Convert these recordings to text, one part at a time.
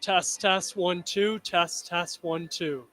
Test, test, 1, 2, test, test, 1, 2.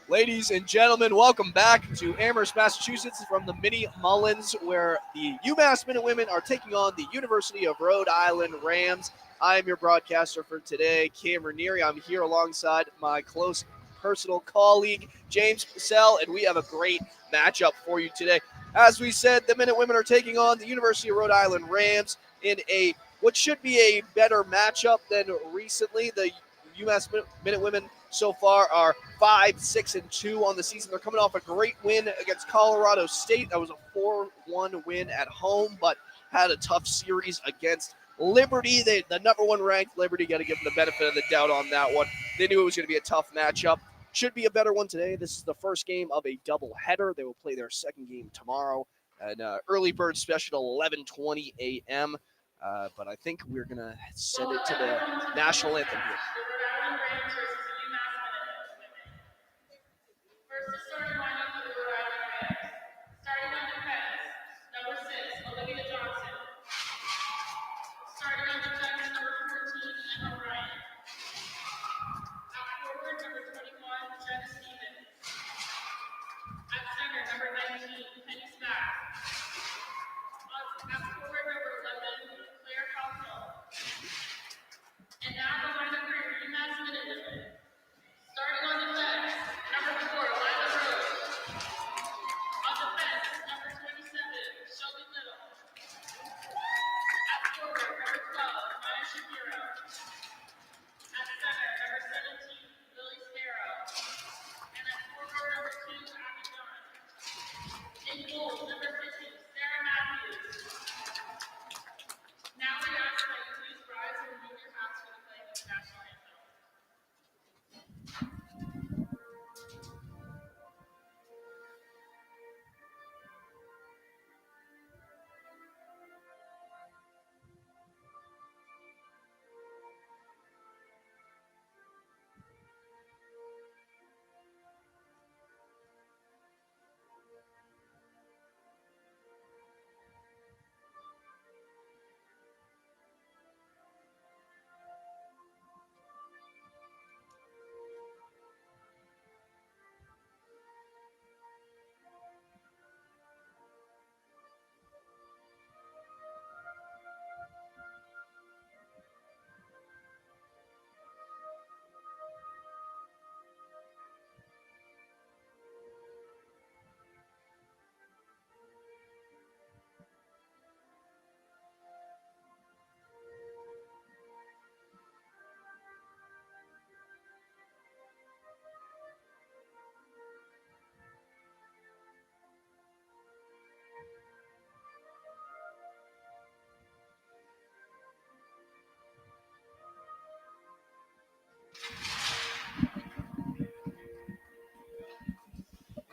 Ladies and gentlemen, welcome back to Amherst, Massachusetts from the Mini Mullins, where the UMass Minutewomen are taking on the University of Rhode Island Rams. I am your broadcaster for today, Cameron Neary. I'm here alongside my close personal colleague, James Possehl, and we have a great matchup for you today. As we said, the Minutewomen are taking on the University of Rhode Island Rams in what should be a better matchup than recently. The UMass Minutewomen so far are 5-6-2 on the season. They're coming off a great win against Colorado State. That was a 4-1 win at home, but had a tough series against Liberty. The number one ranked Liberty, got to give them the benefit of the doubt on that one. They knew it was going to be a tough matchup. Should be a better one today. This is the first game of a doubleheader. They will play their second game tomorrow. An early bird special at 11:20 a.m. But I think we're going to send it to the national anthem here.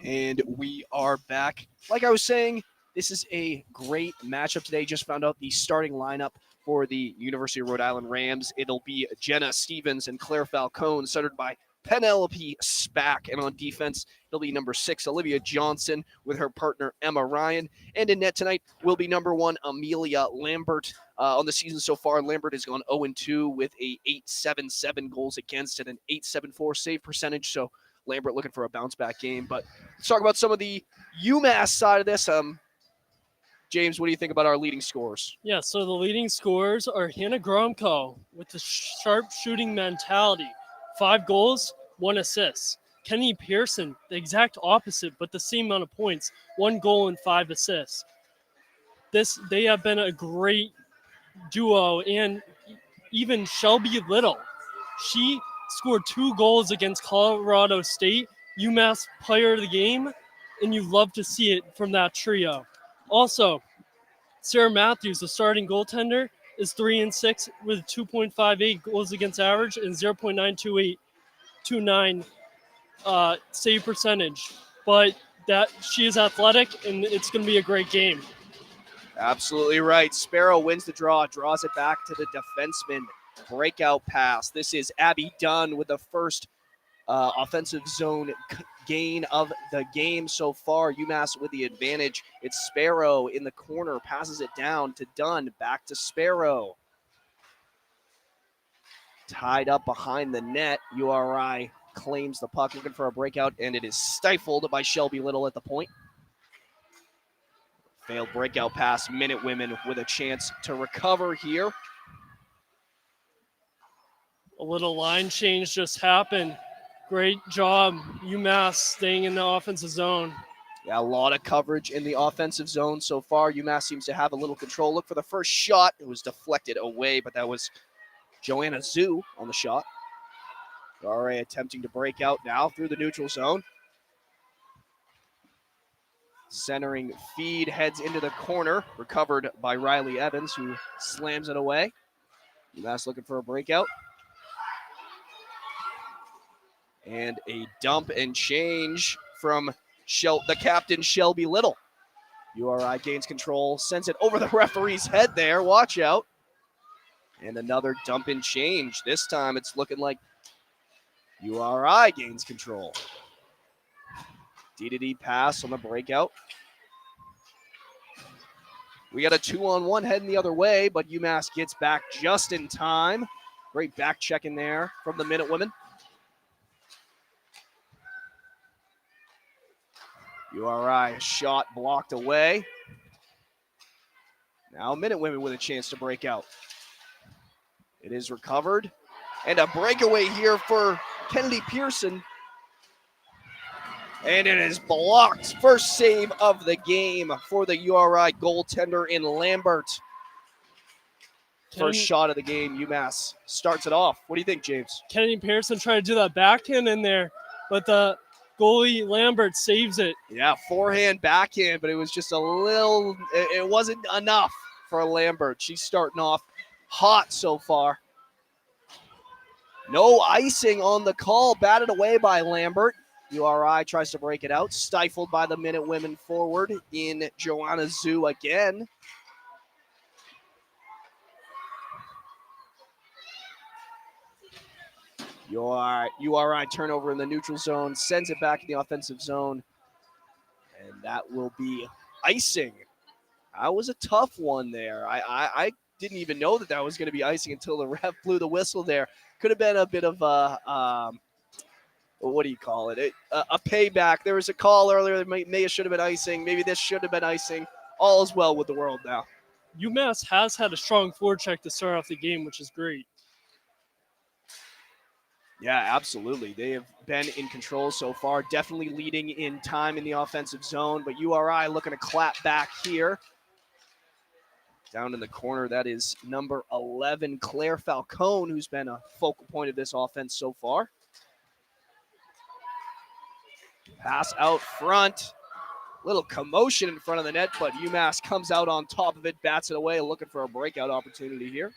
And we are back. Like I was saying, this is a great matchup today. Just found out the starting lineup for the University of Rhode Island Rams. It'll be Jenna Stevens and Claire Falcone, centered by Penelope Spack. And on defense, it'll be number 6, Olivia Johnson, with her partner, Emma Ryan. And in net tonight will be number 1, Amelia Lambert. On the season so far, Lambert has gone 0-2 with a 8.77 goals against and an 8.74 save percentage. So Lambert looking for a bounce-back game. But let's talk about some of the UMass side of this. James, what do you think about our leading scorers? Yeah, so the leading scorers are Hannah Gromko with the sharp shooting mentality. 5 goals, 1 assist. Kenny Pearson, the exact opposite, but the same amount of points. 1 goal and 5 assists. They have been a great duo, and even Shelby Little. She scored 2 goals against Colorado State, UMass player of the game, and you love to see it from that trio. Also, Sarah Matthews, the starting goaltender, is 3-6 with 2.58 goals against average and 0.92829 save percentage. But that she is athletic, and it's going to be a great game. Absolutely right. Sparrow wins the draw, draws it back to the defenseman. Breakout pass. This is Abby Dunn with the first offensive zone gain of the game so far. UMass with the advantage. It's Sparrow in the corner, passes it down to Dunn, back to Sparrow. Tied up behind the net. URI claims the puck, looking for a breakout, and it is stifled by Shelby Little at the point. Failed breakout pass. Minute Women with a chance to recover here. A little line change just happened. Great job, UMass staying in the offensive zone. Yeah, a lot of coverage in the offensive zone so far. UMass seems to have a little control. Look for the first shot. It was deflected away, but that was Joanna Zhu on the shot. URI attempting to break out now through the neutral zone. Centering feed heads into the corner, recovered by Riley Evans, who slams it away. UMass looking for a breakout. And a dump and change from the captain, Shelby Little. URI gains control, sends it over the referee's head there. Watch out. And another dump and change. This time it's looking like URI gains control. D-to-D pass on the breakout. We got a 2-on-1 heading the other way, but UMass gets back just in time. Great back check in there from the Minute Women. URI shot blocked away. Now Minute Women with a chance to break out. It is recovered. And a breakaway here for Kennedy Pearson. And it is blocked. First save of the game for the URI goaltender in Lambert. First shot of the game, UMass starts it off. What do you think, James? Kennedy Pearson tried to do that backhand in there, but the goalie Lambert saves it. Yeah, forehand, backhand, but it was just a little, it wasn't enough for Lambert. She's starting off hot so far. No icing on the call, batted away by Lambert. URI tries to break it out, stifled by the Minute Women forward in Joanna Zhu again. URI turnover in the neutral zone, sends it back in the offensive zone, and that will be icing. That was a tough one there. I didn't even know that was going to be icing until the ref blew the whistle there. Could have been a bit of a, what do you call it? A payback. There was a call earlier that may have should have been icing. Maybe this should have been icing. All is well with the world now. UMass has had a strong forecheck to start off the game, which is great. Yeah, absolutely. They have been in control so far, definitely leading in time in the offensive zone, but URI looking to clap back here. Down in the corner, that is number 11, Claire Falcone, who's been a focal point of this offense so far. Pass out front. Little commotion in front of the net, but UMass comes out on top of it, bats it away, looking for a breakout opportunity here.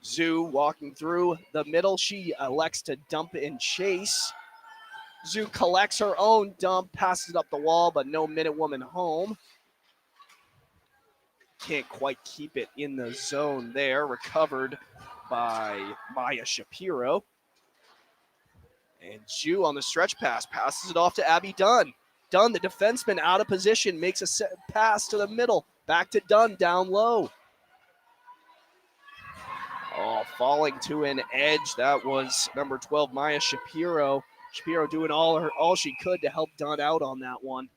Zhu walking through the middle. She elects to dump and chase. Zhu collects her own dump, passes it up the wall, but no Minute Woman home. Can't quite keep it in the zone there. Recovered by Maya Shapiro. And Zhu on the stretch pass, passes it off to Abby Dunn. Dunn, the defenseman, out of position, makes a pass to the middle. Back to Dunn, down low. Oh, falling to an edge. That was number 12, Maya Shapiro. Shapiro doing all she could to help Dunn out on that one.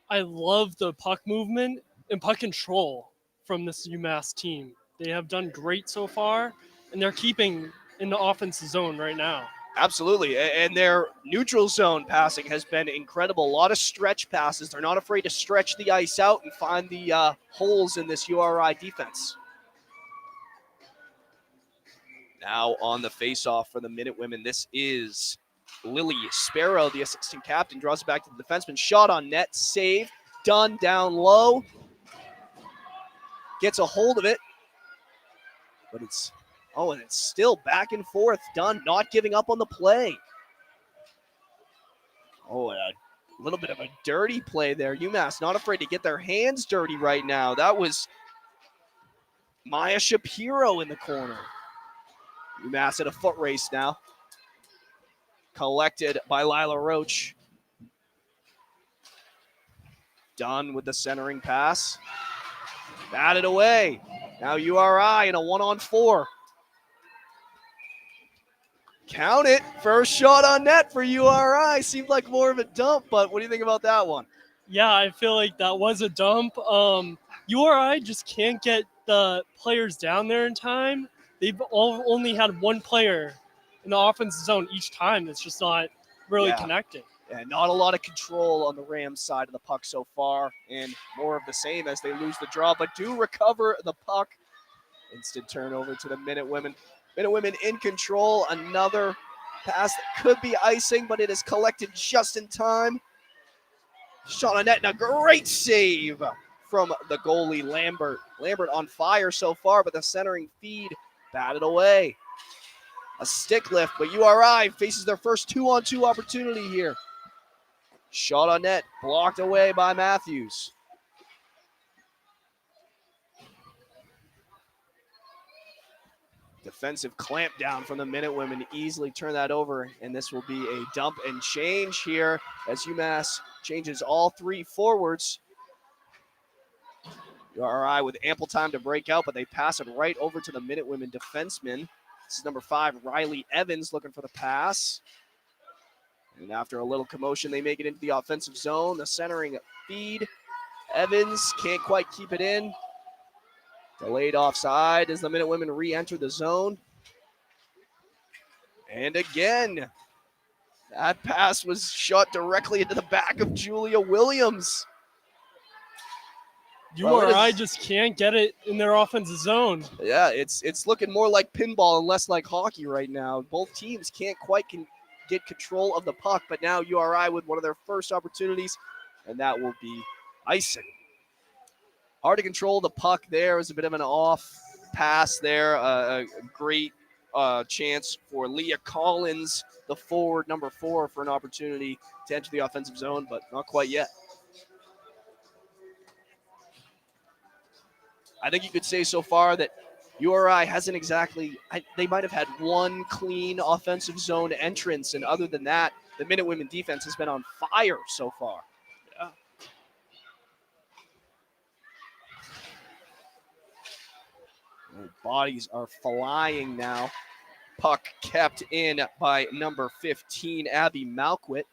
I love the puck movement and puck control from this UMass team. They have done great so far, and they're keeping in the offensive zone right now. Absolutely, and their neutral zone passing has been incredible. A lot of stretch passes. They're not afraid to stretch the ice out and find the holes in this URI defense. Now on the faceoff for the Minute Women, this is Lily Sparrow, the assistant captain, draws it back to the defenseman. Shot on net, save, Dunn down low. Gets a hold of it, but it's still back and forth. Dunn not giving up on the play. Oh, a little bit of a dirty play there. UMass not afraid to get their hands dirty right now. That was Maya Shapiro in the corner. UMass at a foot race now. Collected by Lila Roach. Dunn with the centering pass. Batted away. Now URI in a 1-on-4. Count it. First shot on net for URI. Seemed like more of a dump, but what do you think about that one? Yeah, I feel like that was a dump. URI just can't get the players down there in time. They've only had one player in the offensive zone each time. It's just not really connecting. And not a lot of control on the Rams side of the puck so far, and more of the same as they lose the draw, but do recover the puck. Instant turnover to the Minute Women. Minute Women in control. Another pass that could be icing, but it is collected just in time. Shot on net and a great save from the goalie Lambert. Lambert on fire so far, but the centering feed batted away. A stick lift, but URI faces their first 2-on-2 opportunity here. Shot on net, blocked away by Matthews. Defensive clamp down from the Minute Women, easily turn that over, and this will be a dump and change here as UMass changes all three forwards. URI with ample time to break out, but they pass it right over to the Minute Women defenseman. This is number 5, Riley Evans, looking for the pass. And after a little commotion, they make it into the offensive zone. The centering feed. Evans can't quite keep it in. Delayed offside as the Minute Women re-enter the zone. And again, that pass was shot directly into the back of Julia Williams. URI just can't get it in their offensive zone. Yeah, it's looking more like pinball and less like hockey right now. Both teams can't quite get control of the puck, but now URI with one of their first opportunities, and that will be icing. Hard to control the puck there. It was a bit of an off pass there. A great chance for Leah Collins, the forward, number 4, for an opportunity to enter the offensive zone, but not quite yet. I think you could say so far that URI hasn't exactly, they might have had one clean offensive zone entrance, and other than that, the Minute Women defense has been on fire so far. Yeah. Bodies are flying now. Puck kept in by number 15, Abby Malquit.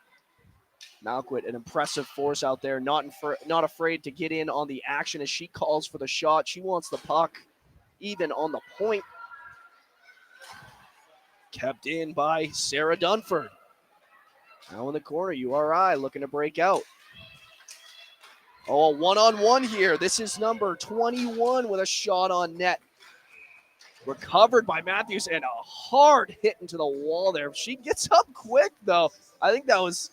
Malquit, an impressive force out there, not afraid to get in on the action as she calls for the shot. She wants the puck even on the point. Kept in by Sarah Dunford. Now in the corner, URI looking to break out. Oh, a one-on-one here. This is number 21 with a shot on net. Recovered by Matthews and a hard hit into the wall there. She gets up quick though. I think that was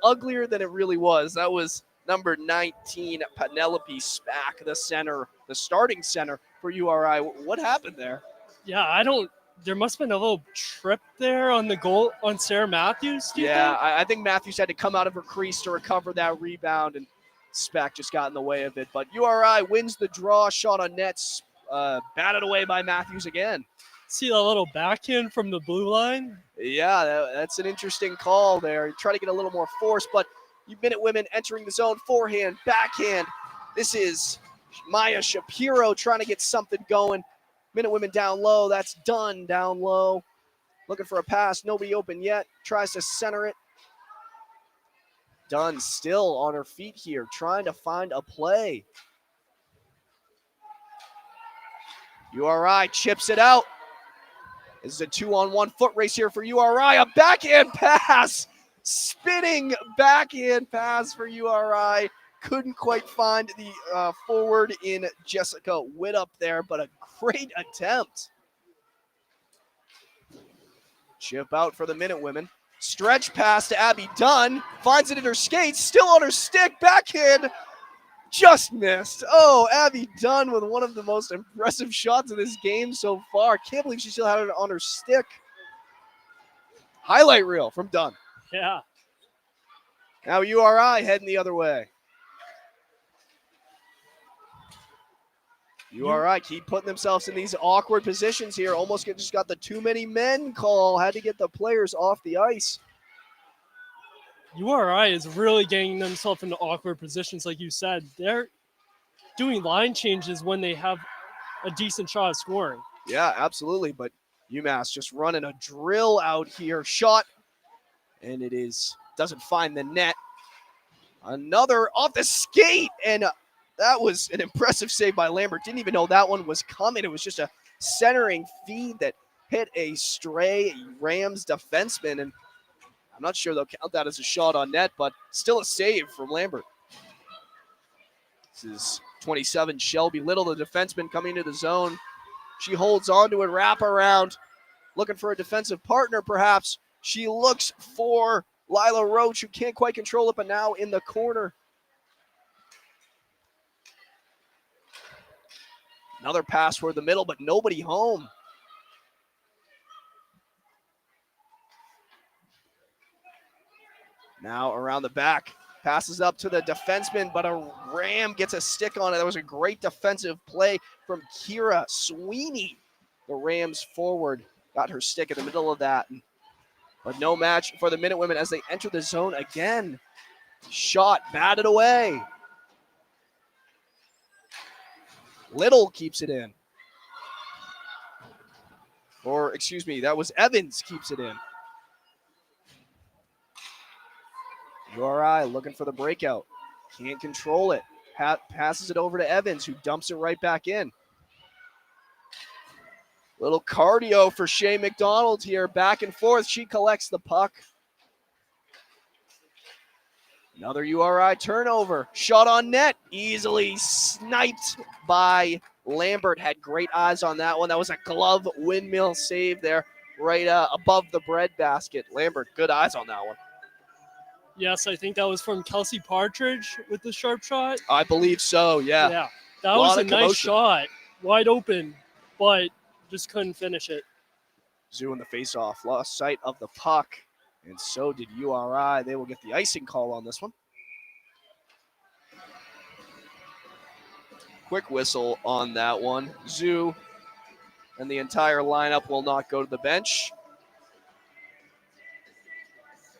uglier than it really was. That was number 19, Penelope Spack, the starting center for URI. What happened there? Yeah, there must have been a little trip there on the goal on Sarah Matthews. I think Matthews had to come out of her crease to recover that rebound, and Spack just got in the way of it. But URI wins the draw, shot on nets, batted away by Matthews again. See a little backhand from the blue line? Yeah, that's an interesting call there. Try to get a little more force, but Minute Women entering the zone, forehand, backhand. This is Maya Shapiro trying to get something going. Minute Women down low. That's done down low. Looking for a pass. Nobody open yet. Tries to center it. Dunn still on her feet here, trying to find a play. URI chips it out. This is a 2-on-1 foot race here for URI. A backhand pass. Spinning backhand pass for URI. Couldn't quite find the forward in Jessica Widup there, but a great attempt. Chip out for the Minute Women. Stretch pass to Abby Dunn. Finds it in her skates. Still on her stick. Backhand. Just missed. Oh, Abby Dunn with one of the most impressive shots of this game so far. Can't believe she still had it on her stick. Highlight reel from Dunn. Yeah. Now URI heading the other way. URI keep putting themselves in these awkward positions here. Almost just got the too many men call. Had to get the players off the ice. URI is really getting themselves into awkward positions, like you said. They're doing line changes when they have a decent shot of scoring. Yeah, absolutely. But UMass just running a drill out here. Shot, and doesn't find the net. Another off the skate, and that was an impressive save by Lambert. Didn't even know that one was coming. It was just a centering feed that hit a stray Rams defenseman, and I'm not sure they'll count that as a shot on net, but still a save from Lambert. This is 27, Shelby Little, the defenseman coming into the zone. She holds on to it, wrap around, looking for a defensive partner perhaps. She looks for Lila Roach, who can't quite control it, but now in the corner. Another pass toward the middle, but nobody home. Now around the back, passes up to the defenseman, but a Ram gets a stick on it. That was a great defensive play from Kira Sweeney. The Rams forward got her stick in the middle of that. But no match for the Minute Women as they enter the zone again. Shot batted away. Little keeps it in. Or, excuse me, that was Evans keeps it in. URI looking for the breakout. Can't control it. Passes it over to Evans, who dumps it right back in. Little cardio for Shea McDonald here. Back and forth. She collects the puck. Another URI turnover. Shot on net. Easily sniped by Lambert. Had great eyes on that one. That was a glove windmill save there right above the bread basket. Lambert, good eyes on that one. Yes, I think that was from Kelsey Partridge with the sharp shot. I believe so, yeah. Yeah, that was a nice shot. Wide open, but just couldn't finish it. Zoo in the faceoff. Lost sight of the puck, and so did URI. They will get the icing call on this one. Quick whistle on that one. Zoo and the entire lineup will not go to the bench.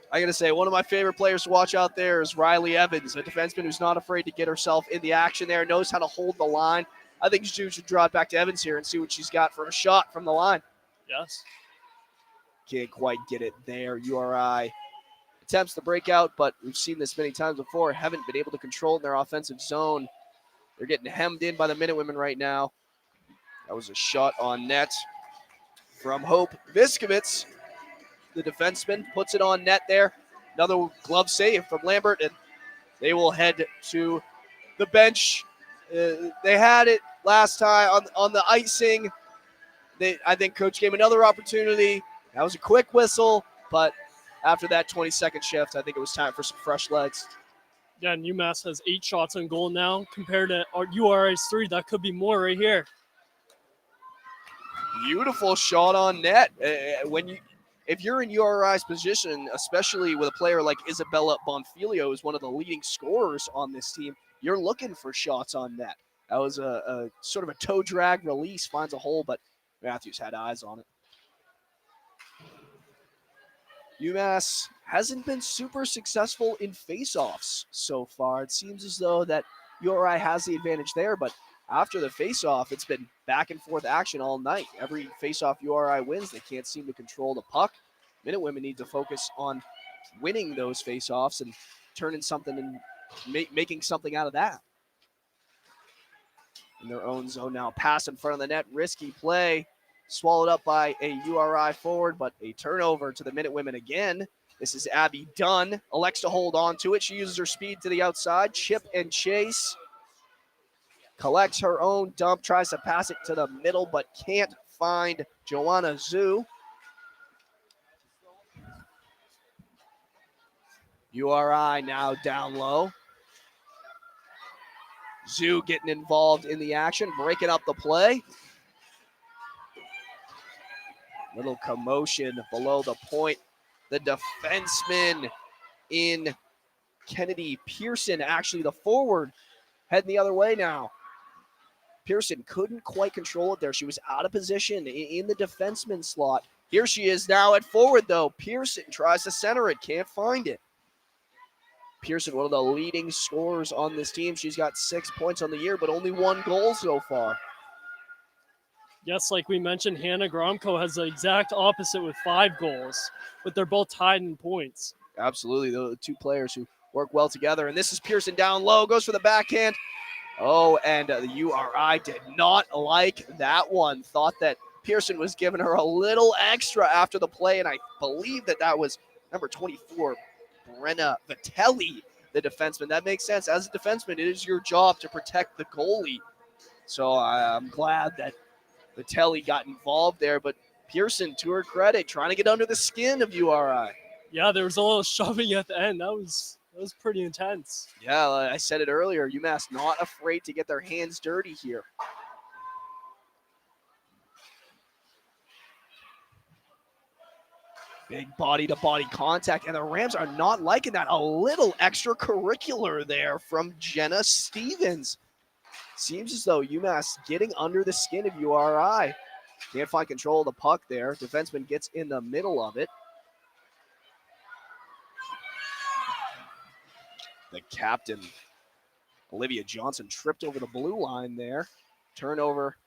I got to say, one of my favorite players to watch out there is Riley Evans, a defenseman who's not afraid to get herself in the action there, knows how to hold the line. I think Zoo should draw it back to Evans here and see what she's got for a shot from the line. Yes. Can't quite get it there. URI attempts the breakout, but we've seen this many times before, haven't been able to control in their offensive zone. They're getting hemmed in by the Minute Women right now. That was a shot on net from Hope Viskovitz. The defenseman puts it on net there. Another glove save from Lambert, and they will head to the bench. They had it last time on the icing. I think Coach gave another opportunity. That was a quick whistle, but after that 20-second shift, I think it was time for some fresh legs. Yeah, and UMass has 8 shots on goal now compared to our URI's 3. That could be more right here. Beautiful shot on net. If you're in URI's position, especially with a player like Isabella Bonfilio, who's one of the leading scorers on this team, you're looking for shots on net. That was a sort of a toe drag release, finds a hole, but Matthews had eyes on it. UMass hasn't been super successful in faceoffs so far. It seems as though that URI has the advantage there, but after the faceoff, it's been back and forth action all night. Every faceoff URI wins, they can't seem to control the puck. Minute Women need to focus on winning those faceoffs and turning something and making something out of that. In their own zone now, pass in front of the net, risky play, swallowed up by a URI forward, but a turnover to the Minute Women again. This is Abby Dunn, elects to hold on to it. She uses her speed to the outside, chip and chase. Collects her own dump, tries to pass it to the middle, but can't find Joanna Zoo. URI now down low. Zoo getting involved in the action, breaking up the play. Little commotion below the point. The defenseman in Kennedy Pearson, actually the forward, heading the other way now. Pearson couldn't quite control it there. She was out of position in the defenseman slot. Here she is now at forward, though. Pearson tries to center it, can't find it. Pearson, one of the leading scorers on this team. She's got 6 points on the year, but only 1 goal so far. Yes, like we mentioned, Hannah Gromko has the exact opposite with 5 goals, but they're both tied in points. Absolutely, the two players who work well together. And this is Pearson down low, goes for the backhand. Oh, and the URI did not like that one. Thought that Pearson was giving her a little extra after the play, and I believe that was number 24, Brenna Vitelli, the defenseman. That makes sense. As a defenseman, it is your job to protect the goalie. So I'm glad that Vitelli got involved there, but Pearson, to her credit, trying to get under the skin of URI. Yeah, there was a little shoving at the end. That was pretty intense. Yeah, I said it earlier. UMass not afraid to get their hands dirty here. Big body-to-body contact, and the Rams are not liking that. A little extracurricular there from Jenna Stevens. Seems as though UMass getting under the skin of URI. Can't find control of the puck there. Defenseman gets in the middle of it. The captain, Olivia Johnson, tripped over the blue line there. Turnover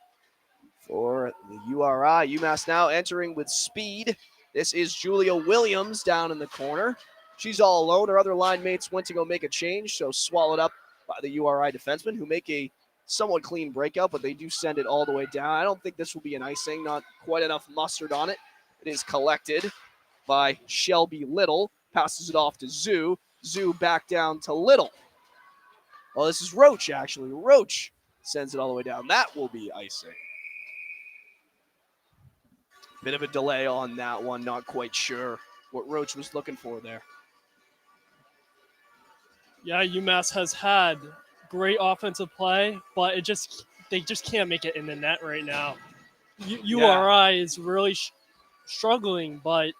for the URI. UMass now entering with speed. This is Julia Williams down in the corner. She's all alone. Her other line mates went to go make a change, so swallowed up by the URI defensemen, who make a somewhat clean breakout, but they do send it all the way down. I don't think this will be an icing. Not quite enough mustard on it. It is collected by Shelby Little. Passes it off to Zoo. Zoo back down to Little. Oh, this is Roach, actually. Roach sends it all the way down. That will be icing. Bit of a delay on that one. Not quite sure what Roach was looking for there. Yeah, UMass has had great offensive play, but they just can't make it in the net right now. URI is really struggling, but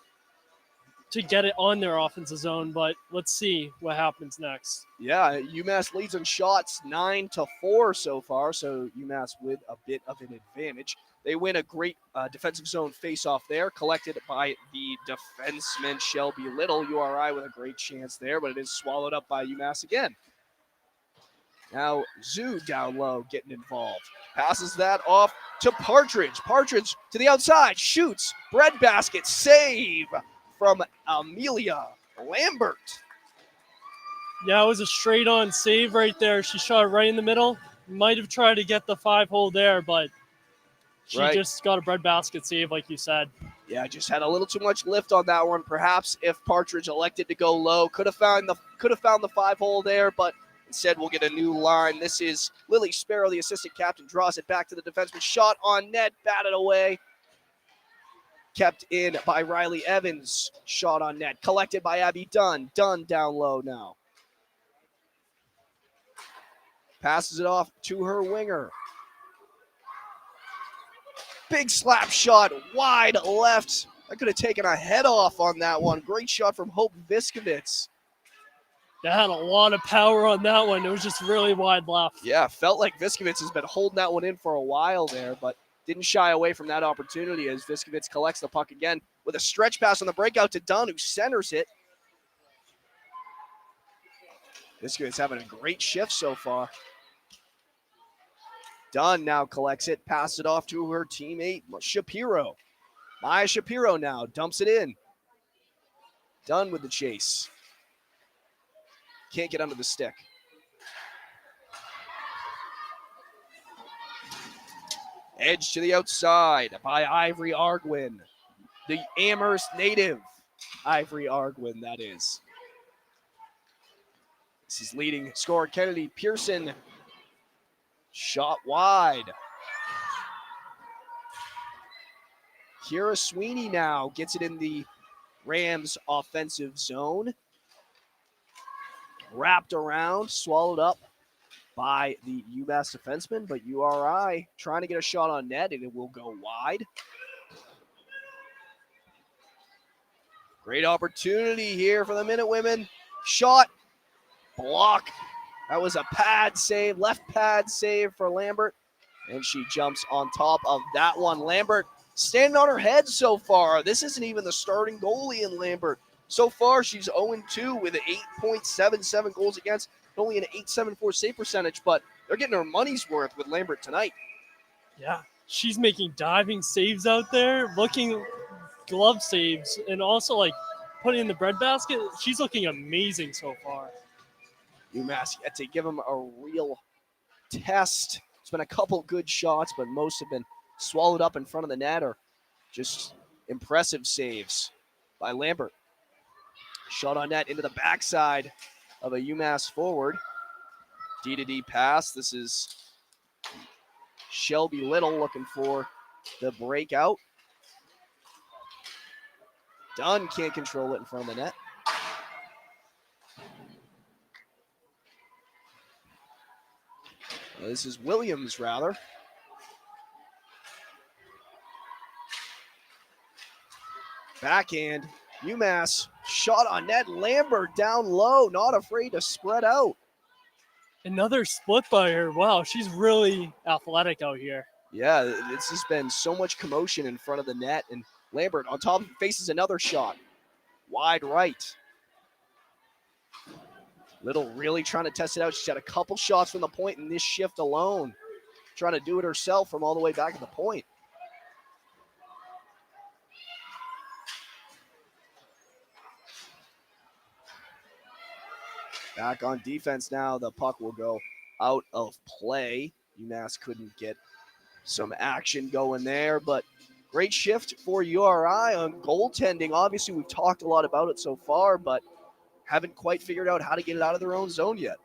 to get it on their offensive zone. But let's see what happens next. Yeah, UMass leads in shots 9-4 so far, so UMass with a bit of an advantage. They win a great defensive zone face-off there, collected by the defenseman Shelby Little. URI with a great chance there, but it is swallowed up by UMass again. Now Zoo down low getting involved. Passes that off to Partridge. Partridge to the outside, shoots, breadbasket, save from Amelia Lambert. Yeah, it was a straight-on save right there. She shot it right in the middle. Might have tried to get the 5-hole there, but she just got a breadbasket save, like you said. Yeah, just had a little too much lift on that one. Perhaps if Partridge elected to go low, could have found the 5-hole there, but instead we'll get a new line. This is Lily Sparrow, the assistant captain, draws it back to the defenseman. Shot on net, batted away. Kept in by Riley Evans. Shot on net, collected by Abby Dunn. Dunn down low now. Passes it off to her winger. Big slap shot, wide left. I could have taken a head off on that one. Great shot from Hope Viskovitz. That had a lot of power on that one. It was just really wide left. Yeah, felt like Viskovitz has been holding that one in for a while there, but didn't shy away from that opportunity as Viskovitz collects the puck again with a stretch pass on the breakout to Dunn, who centers it. Viskovitz having a great shift so far. Dunn now collects it, passes it off to her teammate, Shapiro. Maya Shapiro now dumps it in. Dunn with the chase. Can't get under the stick. Edge to the outside by Ivory Arguin. The Amherst native. Ivory Arguin, that is. This is leading scorer Kennedy Pearson. Shot wide. Kira Sweeney now gets it in the Rams offensive zone. Wrapped around, swallowed up by the UMass defenseman, but URI trying to get a shot on net, and it will go wide. Great opportunity here for the Minutewomen. Shot, block. That was a pad save, left pad save for Lambert, and she jumps on top of that one. Lambert standing on her head so far. This isn't even the starting goalie in Lambert. So far, she's 0-2 with an 8.77 goals against, only an 8.74 save percentage, but they're getting her money's worth with Lambert tonight. Yeah, she's making diving saves out there, looking glove saves, and also like putting in the breadbasket. She's looking amazing so far. UMass yet to give him a real test. It's been a couple good shots, but most have been swallowed up in front of the net or just impressive saves by Lambert. Shot on net into the backside of a UMass forward. D-to-D pass. This is Shelby Little looking for the breakout. Dunn can't control it in front of the net. This is Williams, rather. Backhand. UMass shot on net. Lambert down low, not afraid to spread out. Another split by her. Wow, she's really athletic out here. Yeah, this has been so much commotion in front of the net, and Lambert on top faces another shot. Wide right. Little really trying to test it out. She's got a couple shots from the point in this shift alone. Trying to do it herself from all the way back at the point. Back on defense now. The puck will go out of play. UMass couldn't get some action going there, but great shift for URI on goaltending. Obviously, we've talked a lot about it so far, but haven't quite figured out how to get it out of their own zone yet.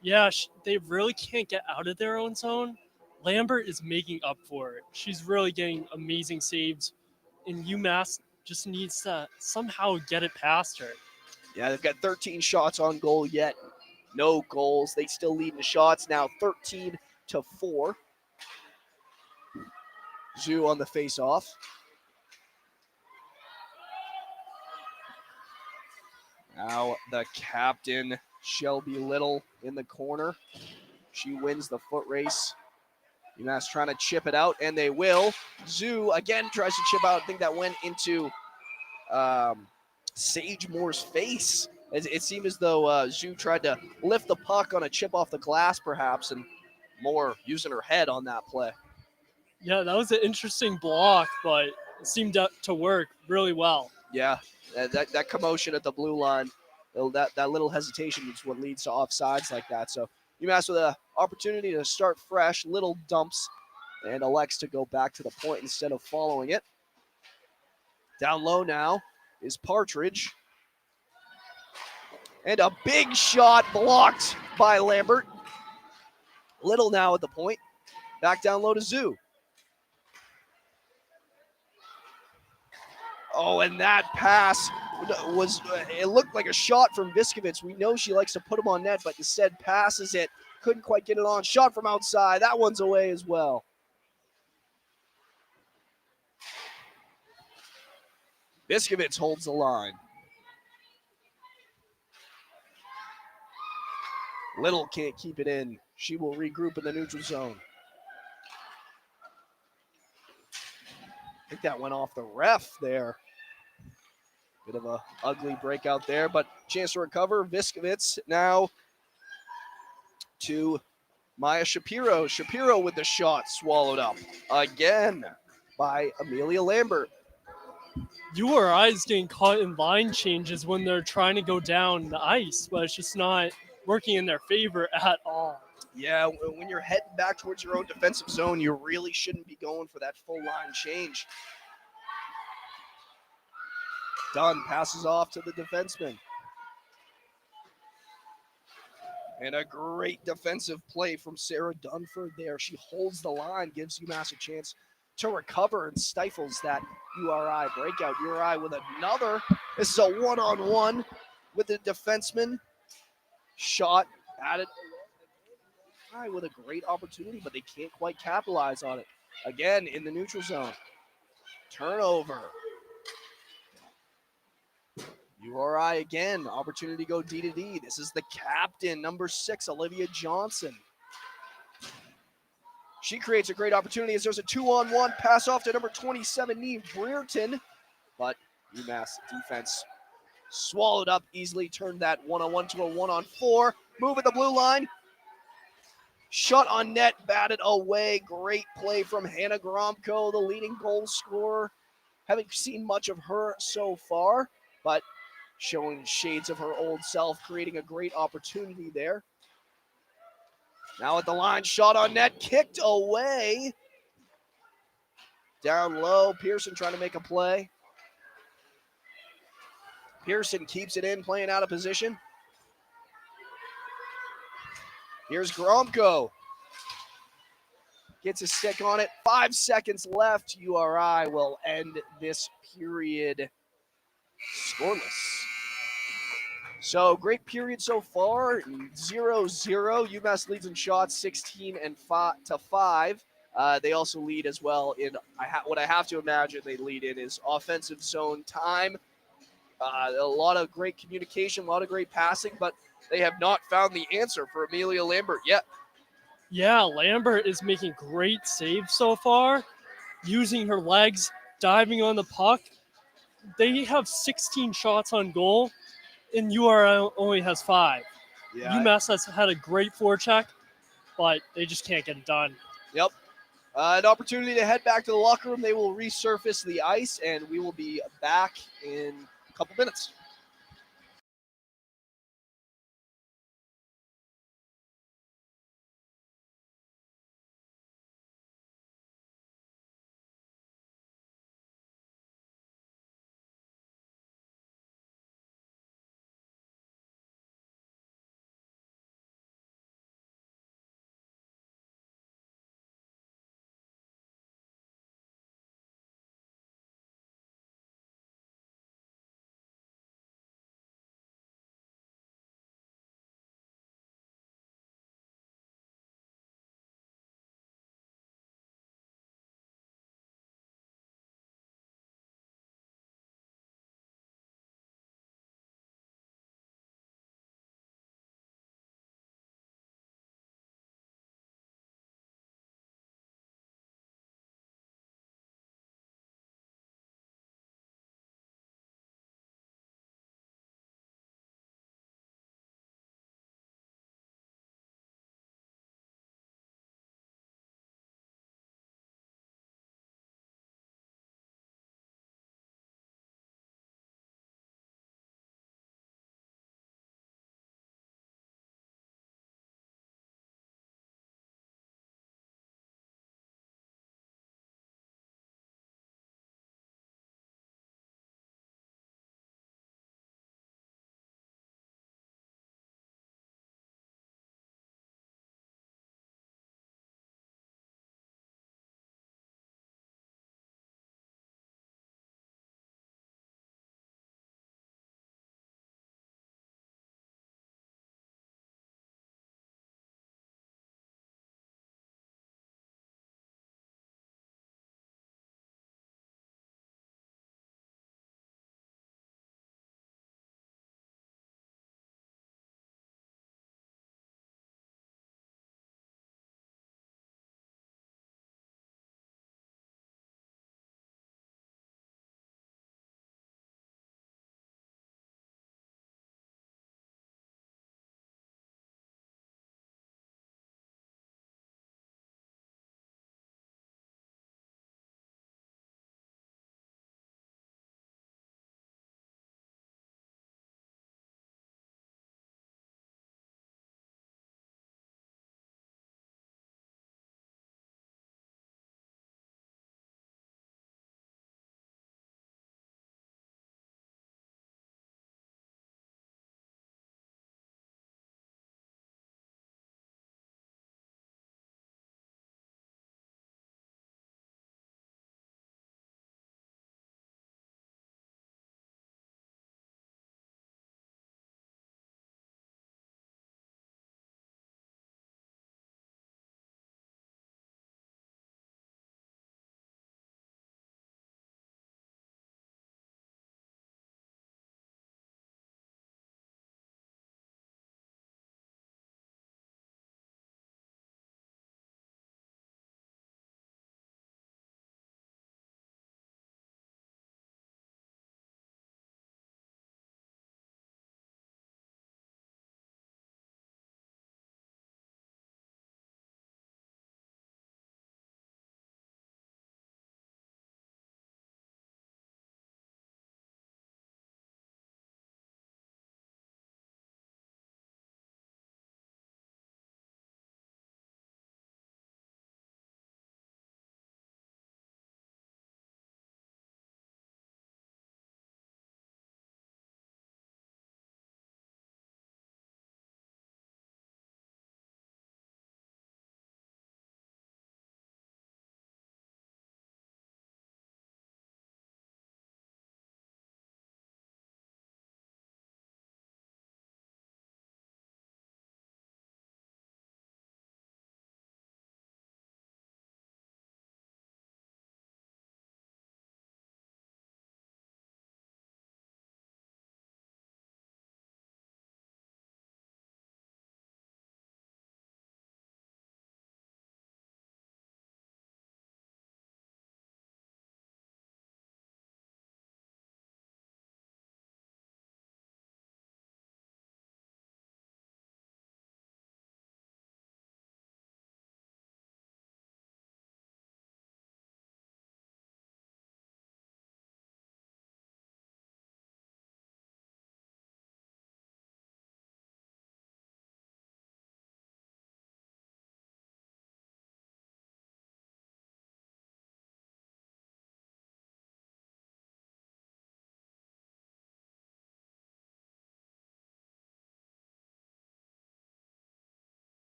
Yeah, they really can't get out of their own zone. Lambert is making up for it. She's really getting amazing saves, and UMass just needs to somehow get it past her. Yeah, they've got 13 shots on goal yet. No goals. They still lead in the shots now, 13-4. Zhu on the face-off. Now the captain, Shelby Little, in the corner. She wins the foot race. UMass trying to chip it out, and they will. Zhu again tries to chip out. I think that went into Sage Moore's face. It seemed as though Zhu tried to lift the puck on a chip off the glass, perhaps, and Moore using her head on that play. Yeah, that was an interesting block, but it seemed to work really well. Yeah, that commotion at the blue line, that little hesitation is what leads to offsides like that. So UMass with an opportunity to start fresh, Little dumps and elects to go back to the point instead of following it. Down low now is Partridge. And a big shot blocked by Lambert. Little now at the point. Back down low to Zhu. Oh, and that pass it looked like a shot from Viskovitz. We know she likes to put him on net, but instead passes it. Couldn't quite get it on. Shot from outside. That one's away as well. Viskovitz holds the line. Little can't keep it in. She will regroup in the neutral zone. I think that went off the ref there. Bit of a ugly breakout there, but chance to recover. Viskovitz now to Maya Shapiro. Shapiro with the shot swallowed up again by Amelia Lambert. URI is getting caught in line changes when they're trying to go down the ice, but it's just not working in their favor at all. Yeah, when you're heading back towards your own defensive zone, you really shouldn't be going for that full line change. Dunn passes off to the defenseman. And a great defensive play from Sarah Dunford there. She holds the line, gives UMass a chance to recover and stifles that URI breakout. URI with another. This is a one-on-one with the defenseman. Shot at it. With a great opportunity, but they can't quite capitalize on it. Again, in the neutral zone. Turnover. URI again, opportunity to go D-to-D. This is the captain, number 6, Olivia Johnson. She creates a great opportunity as there's a 2-on-1 pass off to number 27, Neve Brereton. But UMass defense swallowed up easily, turned that 1-on-1 to a 1-on-4. Move at the blue line. Shot on net, batted away. Great play from Hannah Gromko, the leading goal scorer. Haven't seen much of her so far, but showing shades of her old self, creating a great opportunity there. Now at the line, shot on net, kicked away. Down low, Pearson trying to make a play. Pearson keeps it in, playing out of position. Here's Gromko. Gets a stick on it. 5 seconds left. URI will end this period scoreless. So great period so far. 0-0. UMass leads in shots 16-5. They also lead as well in what I have to imagine they lead in is offensive zone time. A lot of great communication, a lot of great passing, but they have not found the answer for Amelia Lambert yet. Yeah, Lambert is making great saves so far, using her legs, diving on the puck. They have 16 shots on goal, and URI only has 5. UMass has had a great forecheck, but they just can't get it done. Yep. An opportunity to head back to the locker room. They will resurface the ice, and we will be back in a couple minutes.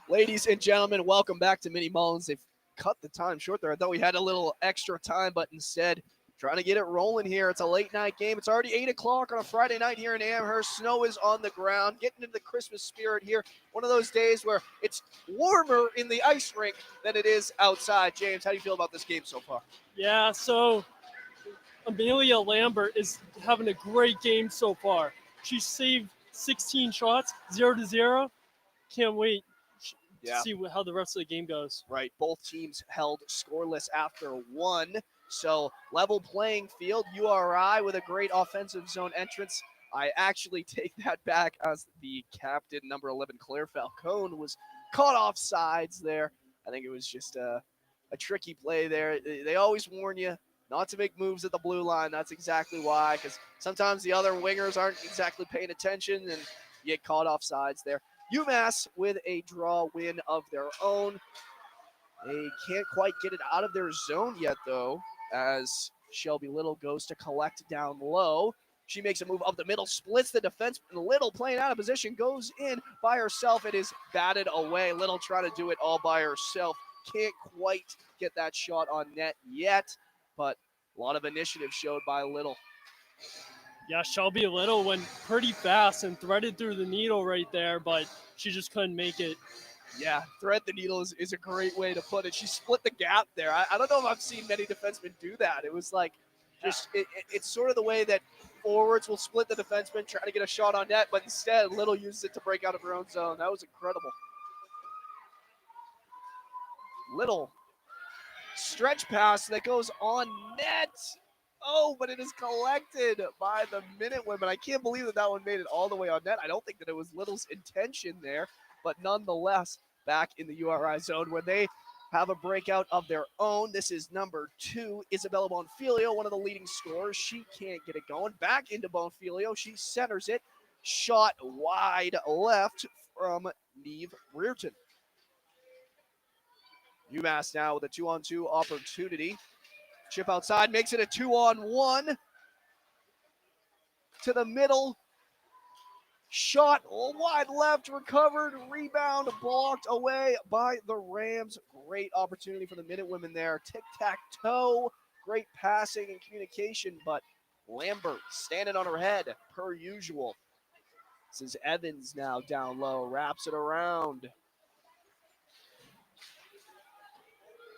Ladies and gentlemen, welcome back to Mini Mullins. They've cut the time short there. I thought we had a little extra time, but instead, trying to get it rolling here. It's a late night game. It's already 8 o'clock on a Friday night here in Amherst. Snow is on the ground, getting into the Christmas spirit here. One of those days where it's warmer in the ice rink than it is outside. James, how do you feel about this game so far? Yeah, so Amelia Lambert is having a great game so far. She saved 16 shots, 0-0. Can't wait to see how the rest of the game goes. Right, both teams held scoreless after one. So level playing field, URI with a great offensive zone entrance. I actually take that back as the captain, number 11, Claire Falcone, was caught off sides there. I think it was just a tricky play there. They always warn you not to make moves at the blue line. That's exactly why, because sometimes the other wingers aren't exactly paying attention and you get caught off sides there. UMass with a draw win of their own. They can't quite get it out of their zone yet, though, as Shelby Little goes to collect down low. She makes a move up the middle, splits the defense. Little playing out of position, goes in by herself. It is batted away. Little trying to do it all by herself. Can't quite get that shot on net yet, but a lot of initiative showed by Little. Yeah, Shelby Little went pretty fast and threaded through the needle right there, but she just couldn't make it. Yeah, thread the needle is a great way to put it. She split the gap there. I don't know if I've seen many defensemen do that. It was like just it's sort of the way that forwards will split the defenseman trying to get a shot on net, but instead Little uses it to break out of her own zone. That was incredible. Little stretch pass that goes on net. Oh, but it is collected by the Minute Women. I can't believe that one made it all the way on net. I don't think that it was Little's intention there, but nonetheless, back in the URI zone where they have a breakout of their own. This is number 2, Isabella Bonfilio, one of the leading scorers. She can't get it going. Back into Bonfilio. She centers it. Shot wide left from Neve Rearton. UMass now with a 2-on-2 opportunity. Chip outside, makes it a 2-on-1. To the middle. Shot wide left, recovered, rebound, blocked away by the Rams. Great opportunity for the Minute Women there. Tic-tac-toe, great passing and communication, but Lambert standing on her head, per usual. This is Evans now down low, wraps it around.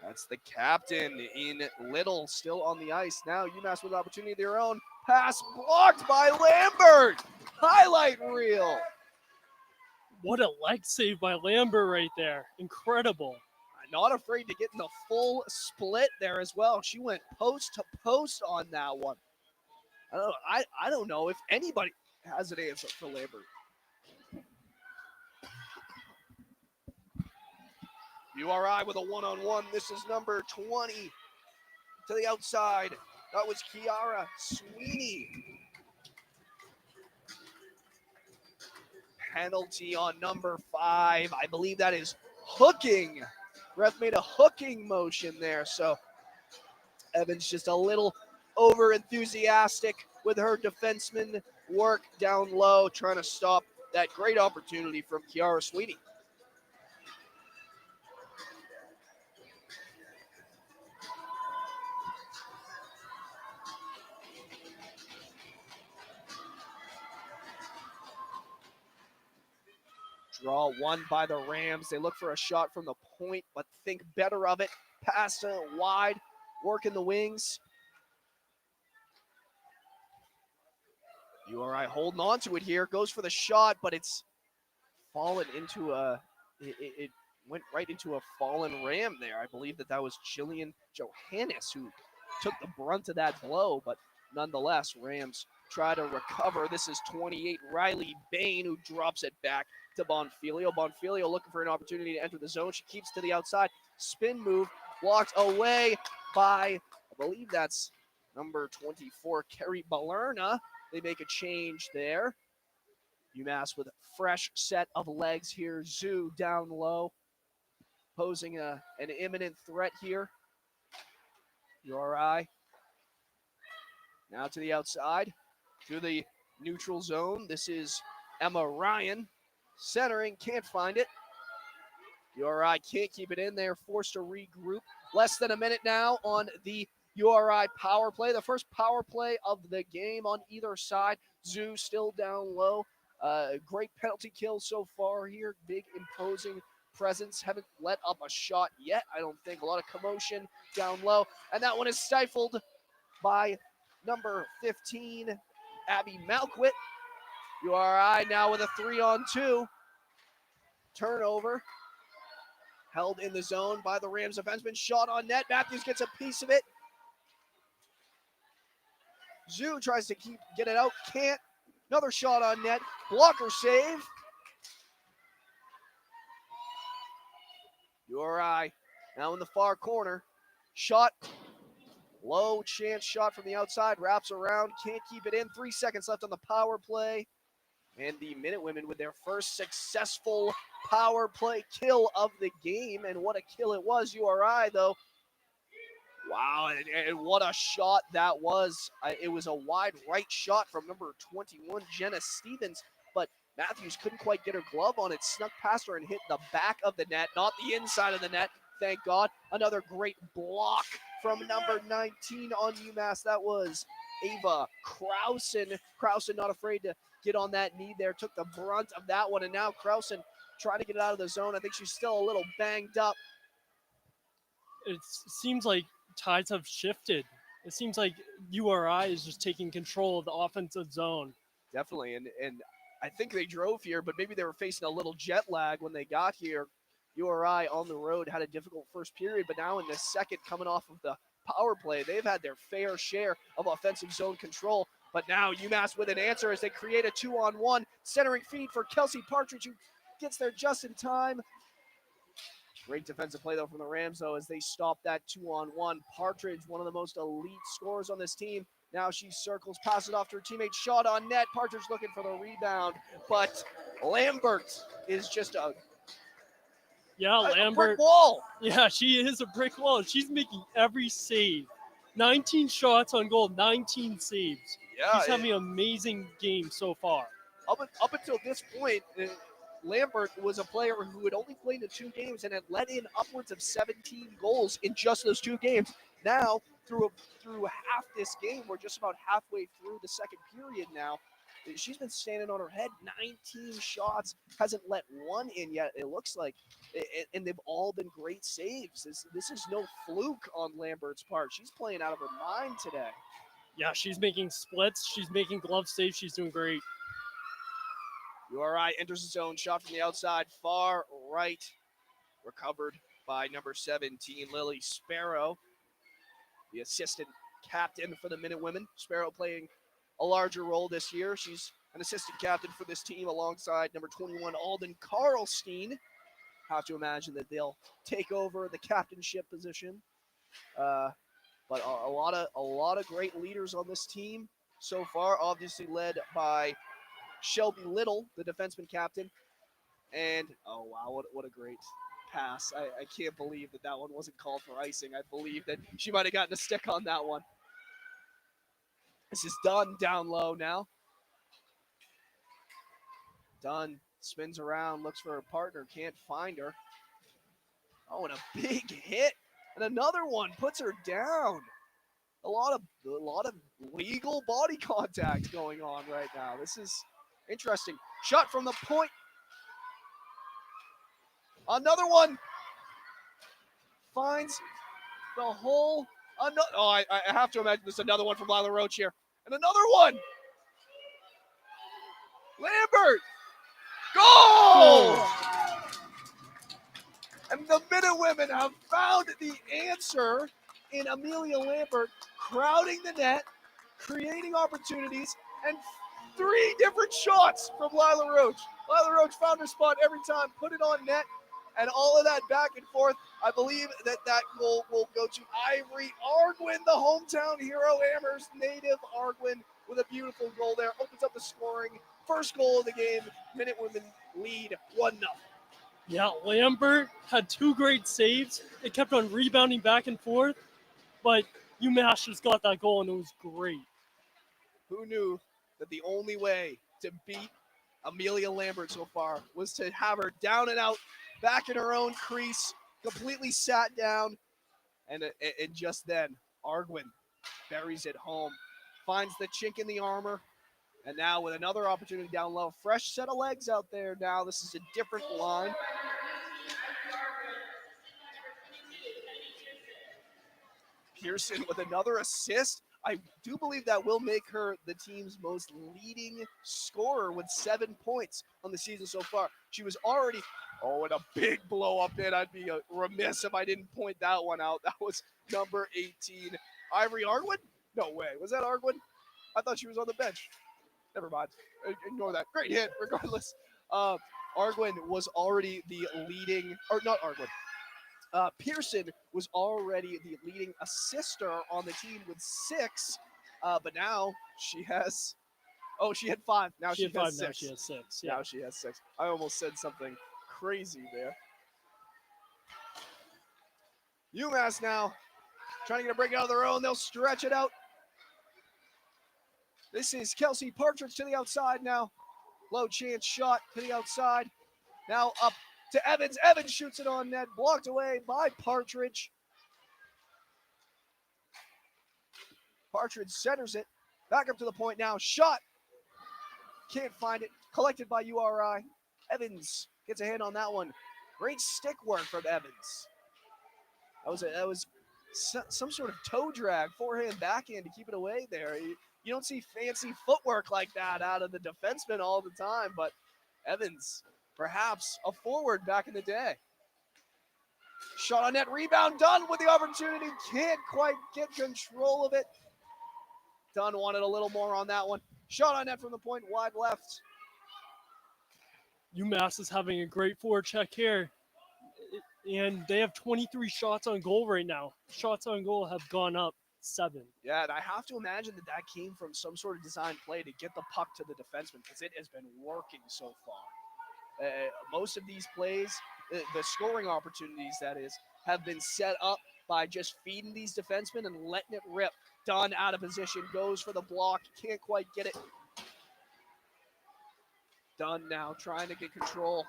That's the captain in Little, still on the ice. Now UMass with an opportunity of their own. Pass blocked by Lambert. Highlight reel. What a leg save by Lambert right there. Incredible. Not afraid to get in the full split there as well. She went post to post on that one. I don't know if anybody has an answer for Lambert. URI with a 1-on-1. This is number 20 to the outside. That was Kiara Sweeney. Penalty on number 5. I believe that is hooking. Ref made a hooking motion there. So Evans just a little over enthusiastic with her defenseman work down low, trying to stop that great opportunity from Kiara Sweeney. Draw one by the Rams. They look for a shot from the point, but think better of it. Pass wide, work in the wings. URI holding on to it here. Goes for the shot, but it's fallen into it went right into a fallen Ram there. I believe that was Jillian Johannes who took the brunt of that blow, but nonetheless, Rams try to recover. This is 28, Riley Bain, who drops it back to Bonfilio. Bonfilio looking for an opportunity to enter the zone. She keeps to the outside. Spin move, blocked away by, I believe that's number 24, Carrie Balerna. They make a change there. UMass with a fresh set of legs here. Zoo down low, posing an imminent threat here. URI now to the outside, to the neutral zone. This is Emma Ryan, centering, can't find it. URI can't keep it in there, forced to regroup. Less than a minute now on the URI power play. The first power play of the game on either side. Zoo still down low. Great penalty kill so far here. Big imposing presence. Haven't let up a shot yet, I don't think. A lot of commotion down low. And that one is stifled by number 15, Abby Malquit. URI now with a 3-on-2. Turnover. Held in the zone by the Rams defenseman. Shot on net. Matthews gets a piece of it. Zoo tries to get it out. Can't. Another shot on net. Blocker save. URI now in the far corner. Shot. Low chance shot from the outside. Wraps around. Can't keep it in. 3 seconds left on the power play. And the Minute Women with their first successful power play kill of the game. And what a kill it was. URI, though. Wow, and what a shot that was. It was a wide right shot from number 21, Jenna Stevens. But Matthews couldn't quite get her glove on it. Snuck past her and hit the back of the net, not the inside of the net. Thank God. Another great block from number 19 on UMass. That was Ava Krausen. Krausen not afraid to get on that knee there. Took the brunt of that one. And now Krausen trying to get it out of the zone. I think she's still a little banged up. It seems like tides have shifted. It seems like URI is just taking control of the offensive zone. Definitely. And I think they drove here, but maybe they were facing a little jet lag when they got here. URI on the road had a difficult first period, but now in the second, coming off of the power play, they've had their fair share of offensive zone control. But now UMass with an answer as they create a 2-on-1 centering feed for Kelsey Partridge, who gets there just in time. Great defensive play, though, from the Rams, though, as they stop that 2-on-1. Partridge, one of the most elite scorers on this team. Now she circles, passes it off to her teammate. Shot on net. Partridge looking for the rebound. But Lambert is just a Lambert. brick wall. Yeah, she is a brick wall. She's making every save. 19 shots on goal, 19 saves. Yeah, She's having an amazing game so far. Up until this point, Lambert was a player who had only played in 2 games and had let in upwards of 17 goals in just those 2 games. Now, through half this game, we're just about halfway through the second period now. She's been standing on her head. 19 shots, hasn't let one in yet, it looks like. And they've all been great saves. This is no fluke on Lambert's part. She's playing out of her mind today. Yeah, she's making splits. She's making glove saves. She's doing great. URI enters the zone, shot from the outside, far right. Recovered by number 17, Lily Sparrow, the assistant captain for the Minute Women. Sparrow playing a larger role this year. She's an assistant captain for this team alongside number 21, Alden Carlstein. Have to imagine that they'll take over the captainship position. But a lot of great leaders on this team so far, obviously led by Shelby Little, the defenseman captain. And, oh, wow, what a great pass. I can't believe that one wasn't called for icing. I believe that she might have gotten a stick on that one. This is Dunn down low now. Dunn spins around, looks for her partner, can't find her. Oh, and a big hit. And another one puts her down. A lot of legal body contact going on right now. This is interesting. Shot from the point. Another one finds the hole. I have to imagine there's another one from Lila Roach here. And another one. Lambert. Goal! And the Minute Women have found the answer in Amelia Lambert, crowding the net, creating opportunities, and 3 different shots from Lila Roach. Lila Roach found her spot every time, put it on net, and all of that back and forth. I believe that goal will go to Ivory Arguin, the hometown hero, Amherst native Arguin, with a beautiful goal there. Opens up the scoring. First goal of the game. Minute Women lead 1-0. Yeah, Lambert had 2 great saves. It kept on rebounding back and forth, but UMass just got that goal, and it was great. Who knew that the only way to beat Amelia Lambert so far was to have her down and out back in her own crease, completely sat down, and just then, Arguin buries it home, finds the chink in the armor, and now with another opportunity down low, fresh set of legs out there now. This is a different line. Pearson with another assist. I do believe that will make her the team's most leading scorer with 7 points on the season so far. She was already, and a big blow up in. I'd be remiss if I didn't point that one out. That was number 18, Ivory Arguin. No way. Was that Arguin? I thought she was on the bench. Never mind. Ignore that. Great hit, regardless. Arguin was already the leading, or not Arguin. Pearson was already the leading assister on the team with 6, but now she has. Oh, she had 5. Now She she had 5, has 6. now she has 6. Yeah. Now she has 6. I almost said something crazy there. UMass now trying to get a break out of their own. They'll stretch it out. This is Kelsey Partridge to the outside now. Low chance shot to the outside. Now up to Evans. Evans shoots it on net. Blocked away by Partridge. Partridge centers it. Back up to the point now. Shot. Can't find it. Collected by URI. Evans gets a hand on that one. Great stick work from Evans. That was some sort of toe drag, forehand, backhand to keep it away there. You don't see fancy footwork like that out of the defenseman all the time, but Evans, perhaps a forward back in the day. Shot on net, rebound, Dunn with the opportunity. Can't quite get control of it. Dunn wanted a little more on that one. Shot on net from the point, wide left. UMass is having a great forecheck here. And they have 23 shots on goal right now. Shots on goal have gone up 7. Yeah, and I have to imagine that came from some sort of design play to get the puck to the defenseman because it has been working so far. Most of these plays, the scoring opportunities, that is, have been set up by just feeding these defensemen and letting it rip. Dunn out of position, goes for the block, can't quite get it. Dunn now trying to get control.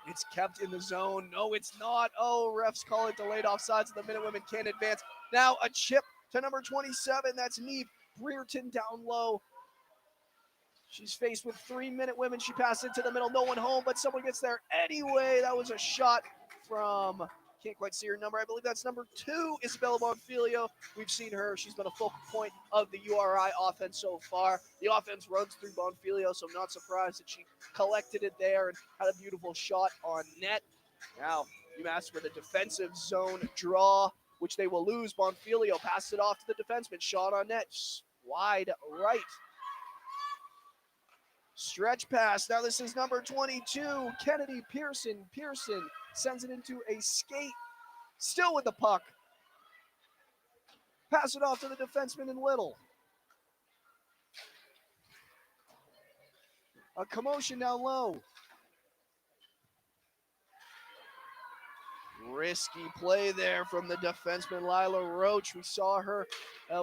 It's kept in the zone. No, it's not. Oh, refs call it delayed offsides, and the Minute Women can't advance. Now a chip to number 27. That's Neve Brereton down low. She's faced with 3 Minute Women. She passed into the middle. No one home, but someone gets there anyway. That was a shot from, can't quite see her number. I believe that's number 2, Isabella Bonfilio. We've seen her. She's been a focal point of the URI offense so far. The offense runs through Bonfilio, so I'm not surprised that she collected it there and had a beautiful shot on net. Now, UMass with a defensive zone draw, which they will lose. Bonfilio passes it off to the defenseman. Shot on net, wide right. Stretch pass. Now this is number 22, Kennedy Pearson. Pearson sends it into a skate. Still with the puck. Pass it off to the defenseman in Little. A commotion down low. Risky play there from the defenseman, Lila Roach. We saw her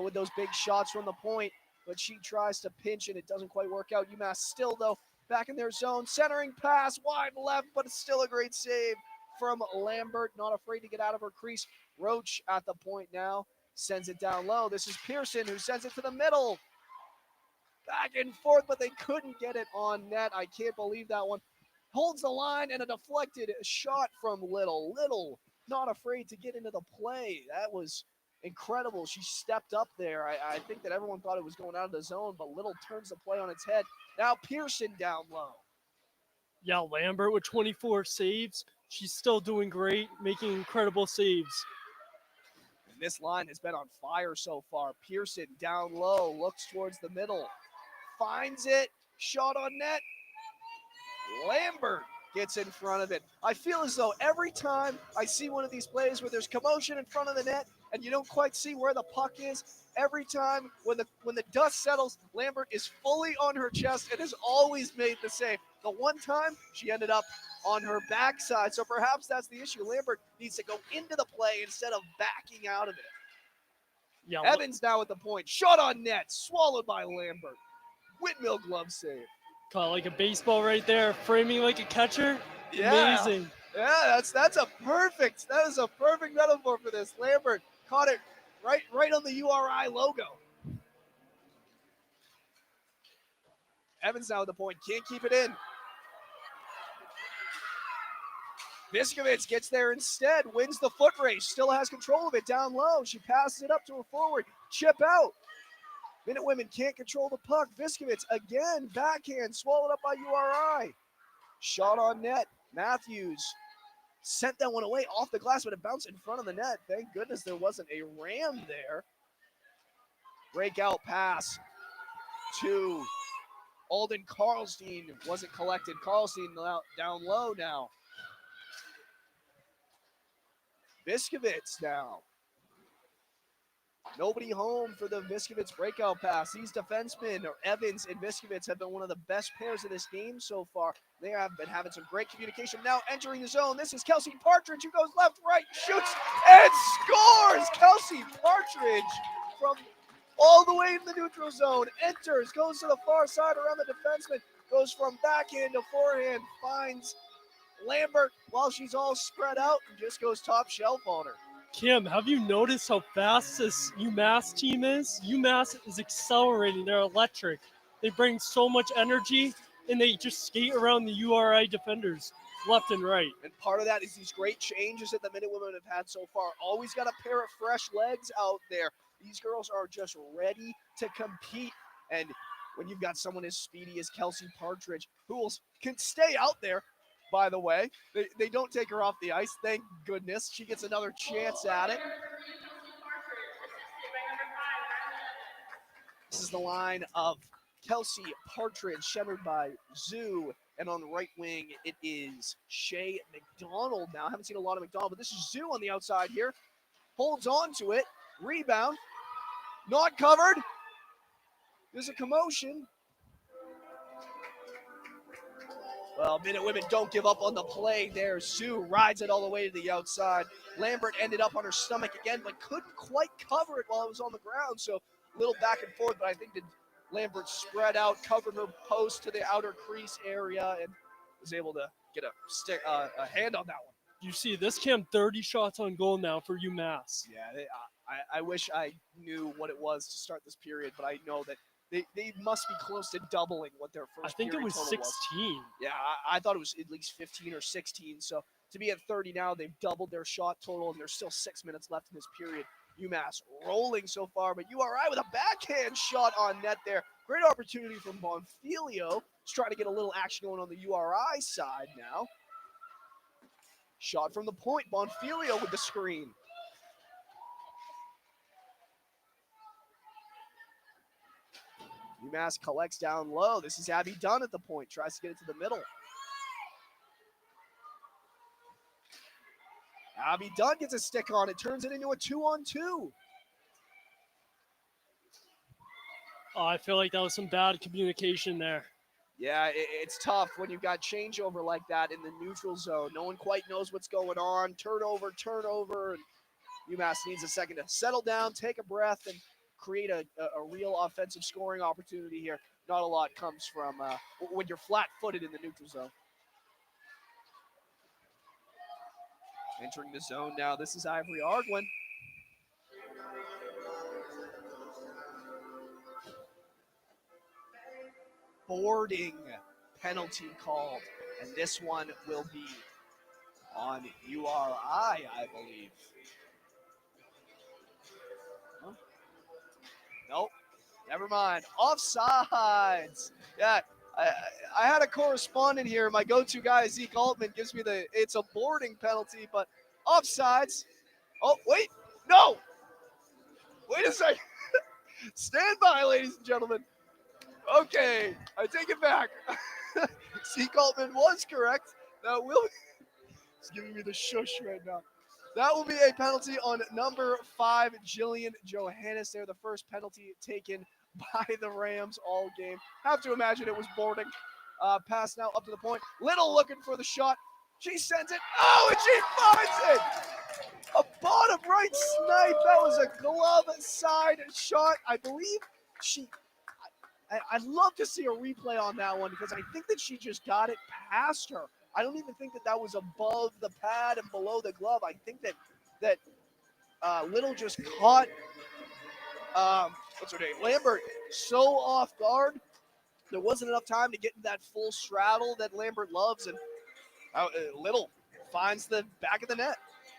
with those big shots from the point, but she tries to pinch and it doesn't quite work out. UMass still, though, back in their zone. Centering pass, wide left, but it's still a great save from Lambert. Not afraid to get out of her crease. Roach at the point now. Sends it down low. This is Pearson who sends it to the middle. Back and forth, but they couldn't get it on net. I can't believe that one. Holds the line and a deflected shot from Little. Little not afraid to get into the play. That was incredible. She stepped up there. I think that everyone thought it was going out of the zone, but Little turns the play on its head. Now Pearson down low. Yeah, Lambert with 24 saves. She's still doing great, making incredible saves. And this line has been on fire so far. Pearson down low, looks towards the middle. Finds it. Shot on net. Lambert gets in front of it. I feel as though every time I see one of these plays where there's commotion in front of the net and you don't quite see where the puck is, every time when the dust settles, Lambert is fully on her chest and has always made the save. The one time she ended up on her backside, so perhaps that's the issue. Lambert needs to go into the play instead of backing out of it. Yeah, Evans now at the point. Shot on net, swallowed by Lambert. Windmill glove save. caught like a baseball right there, framing like a catcher. Yeah. Amazing. Yeah, that is a perfect metaphor for this. Lambert caught it right on the URI logo. Evans now at the point, can't keep it in. Viskovitz gets there instead, wins the foot race, still has control of it down low. She passes it up to her forward, chip out. Minute Women can't control the puck. Viskovitz again, backhand, swallowed up by URI. Shot on net. Matthews sent that one away off the glass, but it bounced in front of the net. Thank goodness there wasn't a ram there. Breakout pass to Alden Karlstein. Wasn't collected. Karlstein down low now. Viskovitz now. Nobody home for the Viskovitz breakout pass. These defensemen, Evans and Viskovitz, have been one of the best pairs of this game so far. They have been having some great communication. Now entering the zone, this is Kelsey Partridge, who goes left, right, shoots, and scores! Kelsey Partridge from all the way in the neutral zone, enters, goes to the far side around the defenseman, goes from backhand to forehand, finds Lambert while she's all spread out, and just goes top shelf on her. Kim, have you noticed how fast this UMass team is? UMass is accelerating. They're electric. They bring so much energy, and they just skate around the URI defenders left and right. And part of that is these great changes that the Minute Women have had so far. Always got a pair of fresh legs out there. These girls are just ready to compete. And when you've got someone as speedy as Kelsey Partridge, who can stay out there, by the way. They don't take her off the ice, thank goodness. She gets another chance at it. This is the line of Kelsey Partridge, centered by Zoo. And on the right wing, it is Shea McDonald now. I haven't seen a lot of McDonald, but this is Zoo on the outside here. Holds on to it. Rebound. Not covered. There's a commotion. Well, Minute Women don't give up on the play there. Sue rides it all the way to the outside. Lambert ended up on her stomach again, but couldn't quite cover it while it was on the ground. So a little back and forth, but I think that Lambert spread out, covered her post to the outer crease area, and was able to get a hand on that one. You see, this Kim 30 shots on goal now for UMass. Yeah, I wish I knew what it was to start this period, but I know that they must be close to doubling what their first. I think it was 16. Yeah, I thought it was at least 15 or 16. So to be at 30 now, they've doubled their shot total, and there's still 6 minutes left in this period. UMass rolling so far, but URI with a backhand shot on net there. Great opportunity from Bonfilio. He's trying to get a little action going on the URI side now. Shot from the point. Bonfilio with the screen. UMass collects down low. This is Abby Dunn at the point. Tries to get it to the middle. Abby Dunn gets a stick on it. Turns it into a 2-on-2. Oh, I feel like that was some bad communication there. Yeah, it's tough when you've got changeover like that in the neutral zone. No one quite knows what's going on. Turnover. And UMass needs a second to settle down, take a breath, and create a real offensive scoring opportunity here. Not a lot comes from when you're flat-footed in the neutral zone. Entering the zone now, this is Ivory Arguin. Boarding penalty called, and this one will be on URI, I believe. Huh? Nope. Never mind. Offsides. Yeah, I had a correspondent here. My go-to guy, Zeke Altman, gives me it's a boarding penalty, but offsides. Oh, wait. No. Wait a second. Stand by, ladies and gentlemen. Okay, I take it back. Zeke Altman was correct. That will He's giving me the shush right now. That will be a penalty on number 5, Jillian Johannes. They're the first penalty taken by the Rams all game. Have to imagine it was boarding. Pass now up to the point. Little looking for the shot. She sends it. Oh, and she finds it! A bottom right snipe. That was a glove side shot. I believe I'd love to see a replay on that one because I think that she just got it past her. I don't even think that was above the pad and below the glove. I think that Little just caught what's her name, Lambert, so off guard. There wasn't enough time to get in that full straddle that Lambert loves, and Little finds the back of the net.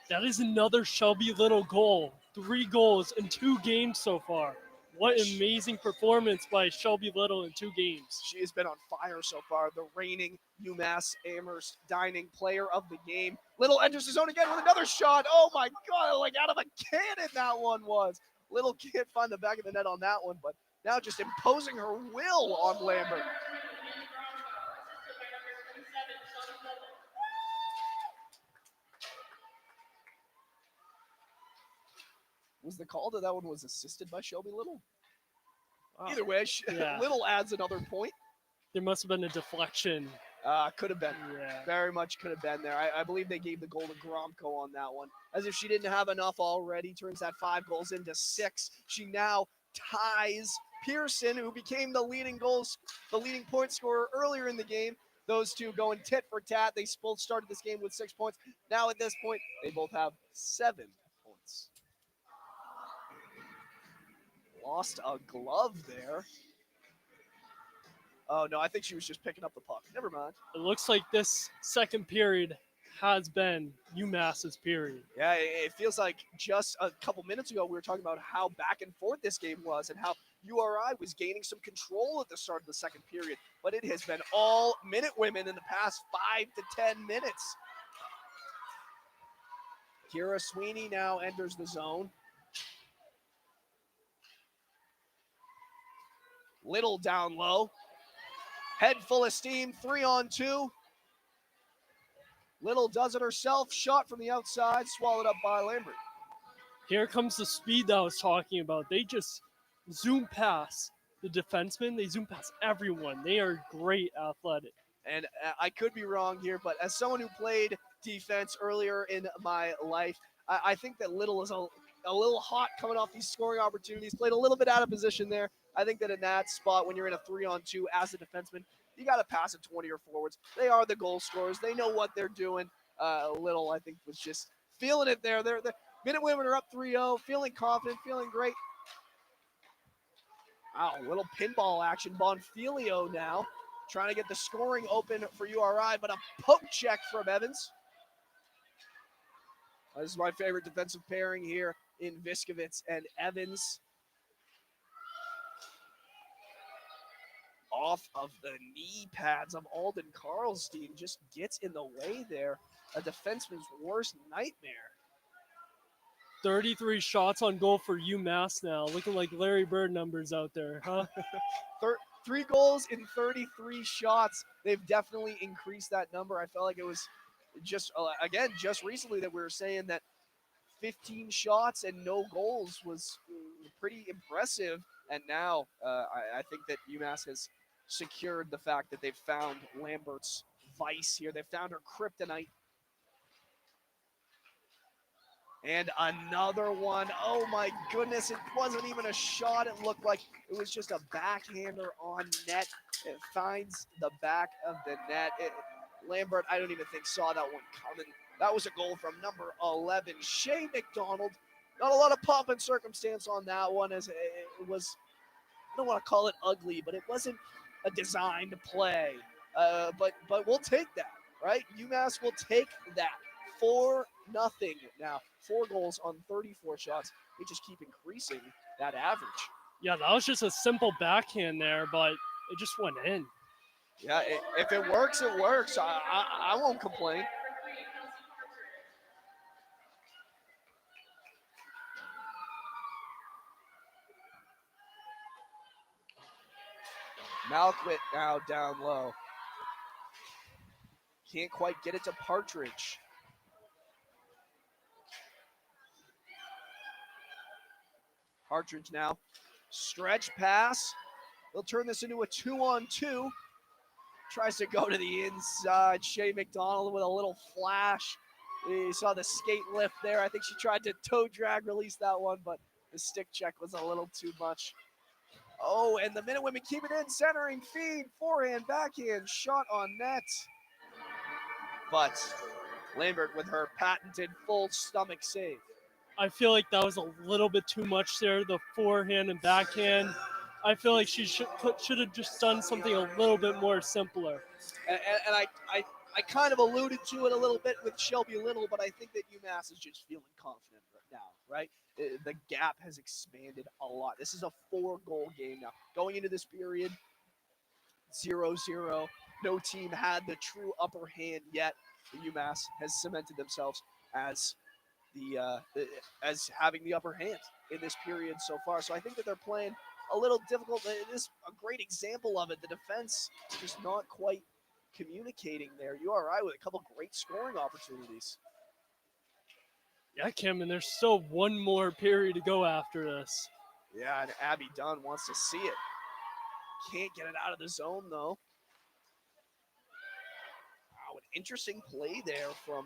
That is another Shelby Little goal. 3 goals in 2 games so far. What Yes. amazing performance by Shelby Little in 2 games. She has been on fire so far. The reigning UMass Amherst Dining Player of the Game. Little enters his zone again with another shot. Oh my God, like out of a cannon that one was. Little can't find the back of the net on that one, but now just imposing her will on Lambert. Was the call that one was assisted by Shelby Little? Either way, Yeah. Little adds another point. There must have been a deflection. Could have been. Yeah. Very much could have been there. I believe they gave the goal to Gromko on that one. As if she didn't have enough already. Turns that 5 goals into 6. She now ties Pearson, who became the leading point scorer earlier in the game. Those two going tit for tat. They both started this game with 6 points. Now at this point, they both have 7 points. Lost a glove there. Oh, no, I think she was just picking up the puck. Never mind. It looks like this second period has been UMass's period. Yeah, it feels like just a couple minutes ago we were talking about how back and forth this game was and how URI was gaining some control at the start of the second period. But it has been all Minute Women in the past 5 to 10 minutes. Kira Sweeney now enters the zone. Little down low. Head full of steam, 3-on-2. Little does it herself. Shot from the outside, swallowed up by Lambert. Here comes the speed that I was talking about. They just zoom past the defensemen. They zoom past everyone. They are great athletic. And I could be wrong here, but as someone who played defense earlier in my life, I think that Little is a little hot coming off these scoring opportunities. Played a little bit out of position there. I think that in that spot, when you're in a 3-on-2 as a defenseman, you got to pass it 20 or forwards. They are the goal scorers. They know what they're doing. Little, I think, was just feeling it there. The Minute Women are up 3-0, feeling confident, feeling great. Wow, little pinball action. Bonfilio now trying to get the scoring open for URI, but a poke check from Evans. This is my favorite defensive pairing here in Viskovitz and Evans. Off of the knee pads of Alden Karlstein, just gets in the way there. A defenseman's worst nightmare. 33 shots on goal for UMass now. Looking like Larry Bird numbers out there, huh? 3 goals in 33 shots. They've definitely increased that number. I felt like it was just recently that we were saying that 15 shots and no goals was pretty impressive. And now I think that UMass has secured the fact that they've found Lambert's vice here. They've found her kryptonite. And another one. Oh my goodness, it wasn't even a shot. It looked like it was just a backhander on net. It finds the back of the net. Lambert, I don't even think saw that one coming. That was a goal from number 11, Shay McDonald. Not a lot of pomp and circumstance on that one, as it was, I don't want to call it ugly, but it wasn't a designed play. But we'll take that, right? UMass will take that. 4-0 now. 4 goals on 34 shots. They just keep increasing that average. Yeah, that was just a simple backhand there, but it just went in. Yeah, if it works, it works. I won't complain. Malquit now down low. Can't quite get it to Partridge. Partridge now. Stretch pass. They'll turn this into a 2-on-2. Tries to go to the inside. Shay McDonald with a little flash. You saw the skate lift there. I think she tried to toe drag release that one, but the stick check was a little too much. Oh, and the Minutewomen keep it in. Centering feed. Forehand, backhand, shot on net. but Lambert with her patented full stomach save. I feel like that was a little bit too much there, the forehand and backhand. I feel like she should have just done something a little bit more simpler. And I kind of alluded to it a little bit with Shelby Little, but I think that UMass is just feeling confident right now, right? The gap has expanded a lot. This is a 4-goal game now. Going into this period, 0-0. No team had the true upper hand yet. UMass has cemented themselves as as having the upper hand in this period so far. So I think that they're playing a little difficult. This is a great example of it. The defense just not quite communicating there. URI with a couple great scoring opportunities. Yeah, Kim, and there's still one more period to go after this. Yeah, and Abby Dunn wants to see it. Can't get it out of the zone, though. Wow, an interesting play there from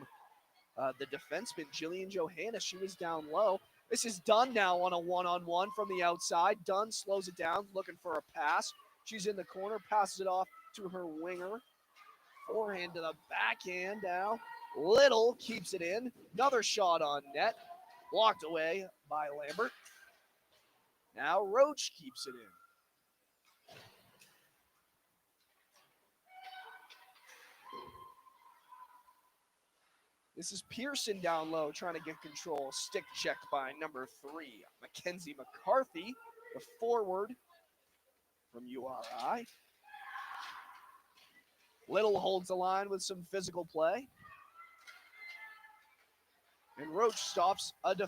the defenseman, Jillian Johannes. She was down low. This is Dunn now on a one-on-one from the outside. Dunn slows it down, looking for a pass. She's in the corner, passes it off to her winger. Forehand to the backhand now. Little keeps it in. Another shot on net. Blocked away by Lambert. Now Roach keeps it in. This is Pearson down low trying to get control. Stick check by number 3, Mackenzie McCarthy, the forward from URI. Little holds the line with some physical play. And Roach stops an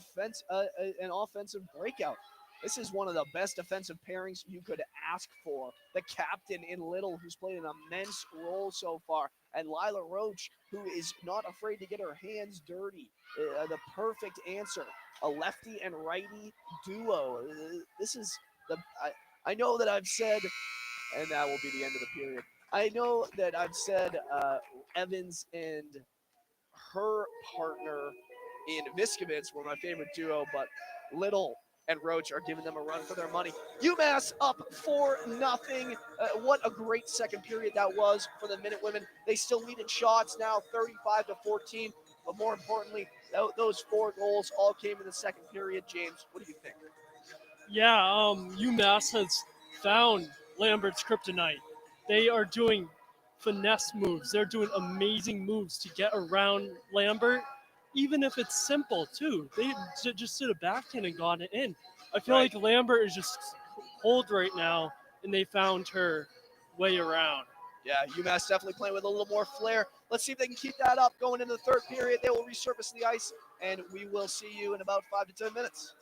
offensive breakout. This is one of the best defensive pairings you could ask for. The captain in Little, who's played an immense role so far, and Lila Roach, who is not afraid to get her hands dirty. The perfect answer. A lefty and righty duo. This is I know that I've said, and that will be the end of the period. I know that I've said Evans and her partner in Viskovitz were my favorite duo, but Little and Roach are giving them a run for their money. UMass up 4-0. What a great second period that was for the Minute Women. They still lead in shots now, 35-14. But more importantly, those 4 goals all came in the second period. James, what do you think? Yeah, UMass has found Lambert's kryptonite. They are doing finesse moves. They're doing amazing moves to get around Lambert, even if it's simple too. They just did a backhand and got it in. I feel like Lambert is just cold right now, and they found her way around. Yeah, UMass definitely playing with a little more flair. Let's see if they can keep that up going into the third period. They will resurface the ice, and we will see you in about 5 to 10 minutes.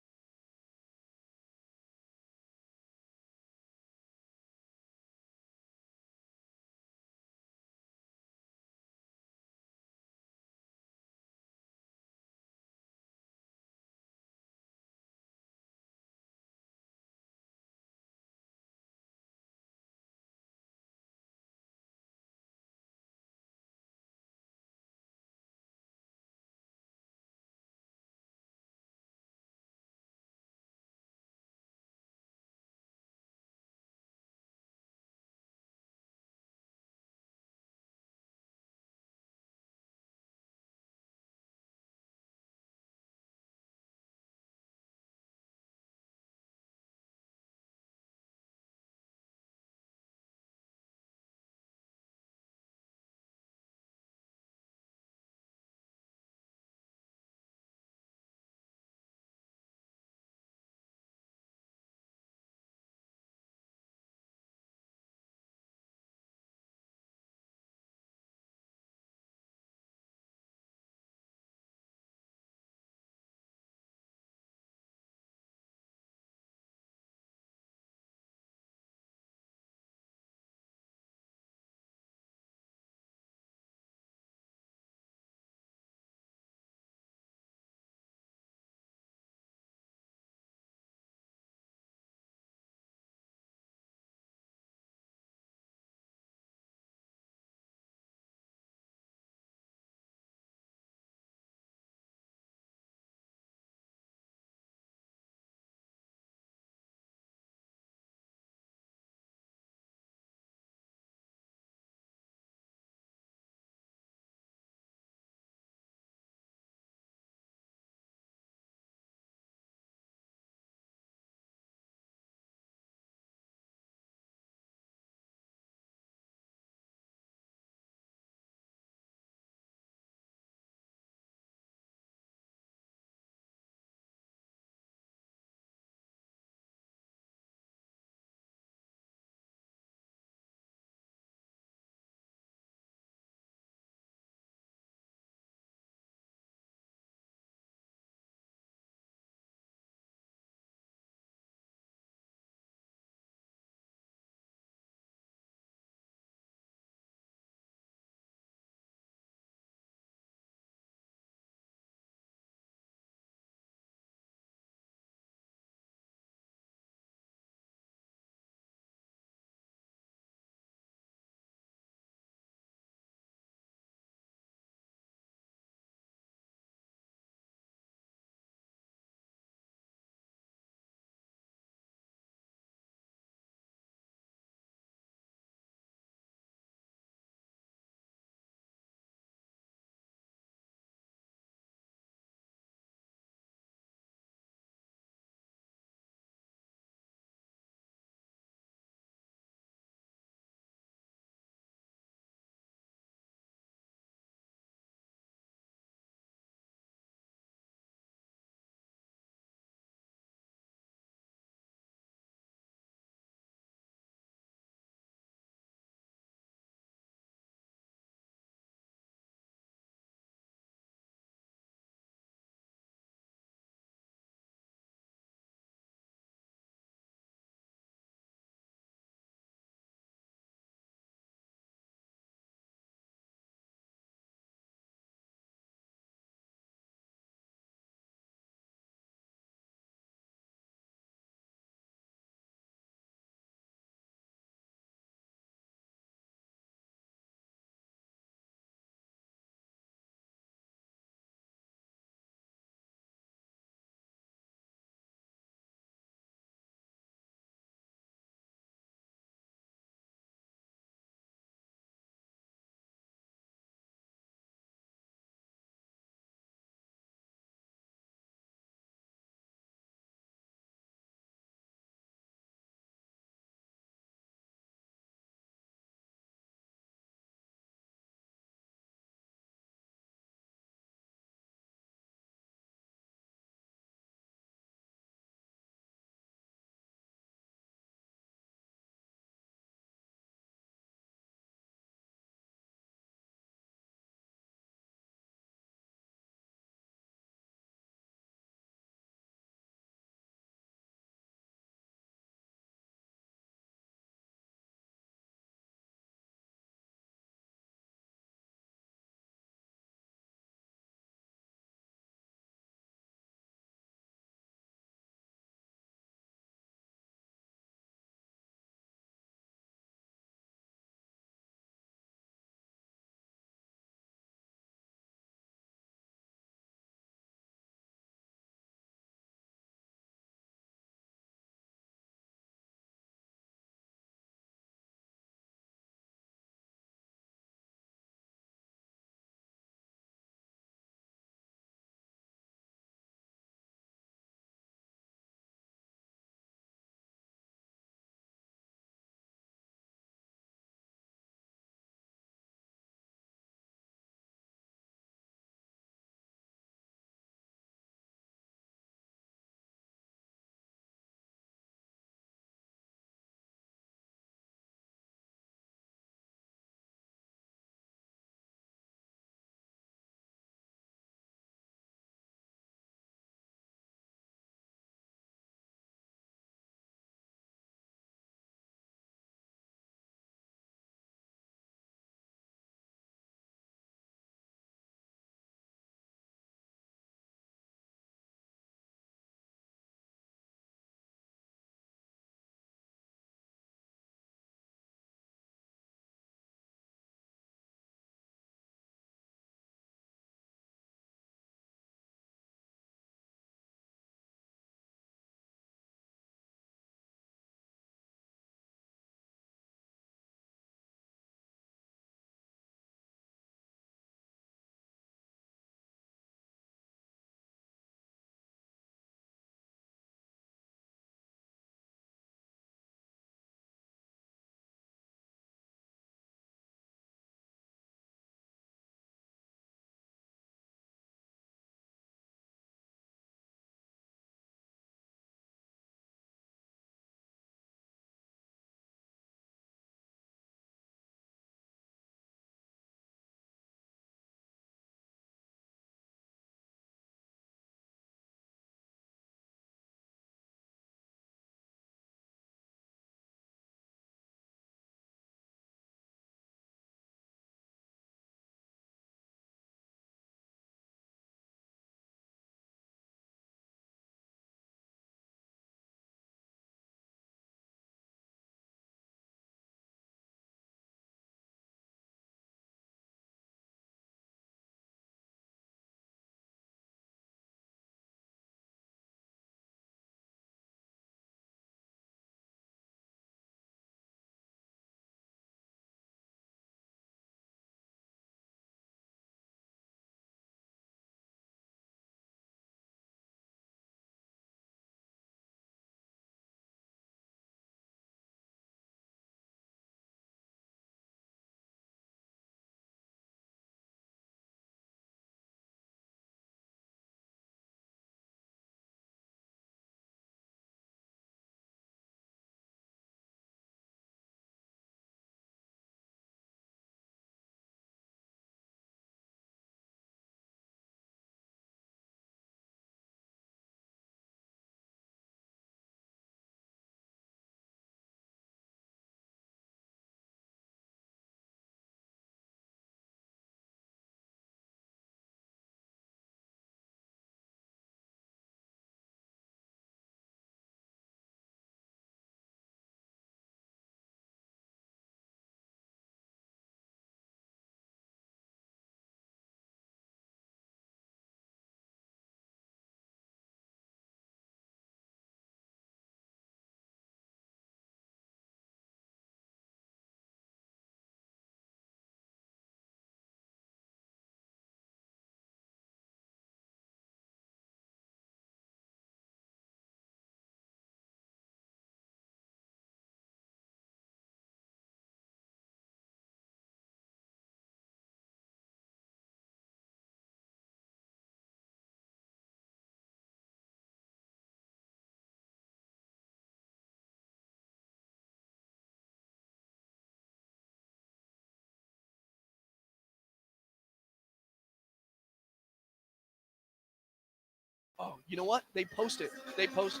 Oh, you know what? They post it. They post.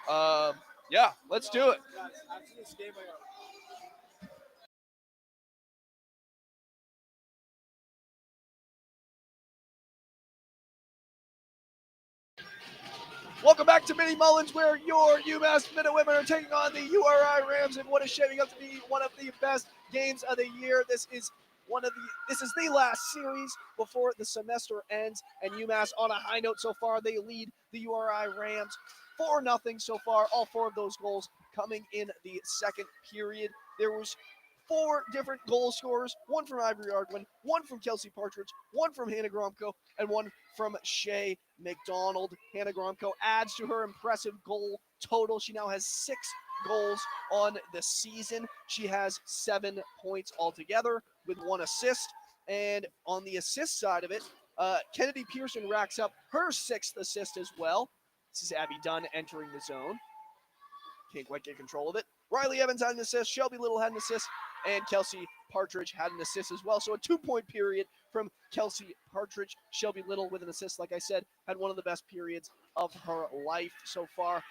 Um, yeah, let's do it. Welcome back to Mini Mullins, where your UMass men and women are taking on the URI Rams in what is shaping up to be one of the best games of the year. This is the last series before the semester ends, and UMass on a high note so far. They lead the URI Rams 4-0 so far. All four of those goals coming in the second period. There was four different goal scorers, one from Ivory Ardwin, one from Kelsey Partridge, one from Hannah Gromko, and one from Shay McDonald. Hannah Gromko adds to her impressive goal total. She now has 6 goals on the season. She has 7 points altogether with 1 assist. And on the assist side of it, Kennedy Pearson racks up her 6th assist as well. This is Abby Dunn entering the zone. Can't quite get control of it. Riley Evans had an assist. Shelby Little had an assist. And Kelsey Partridge had an assist as well. So a 2-point period from Kelsey Partridge. Shelby Little with an assist, like I said, had one of the best periods of her life so far.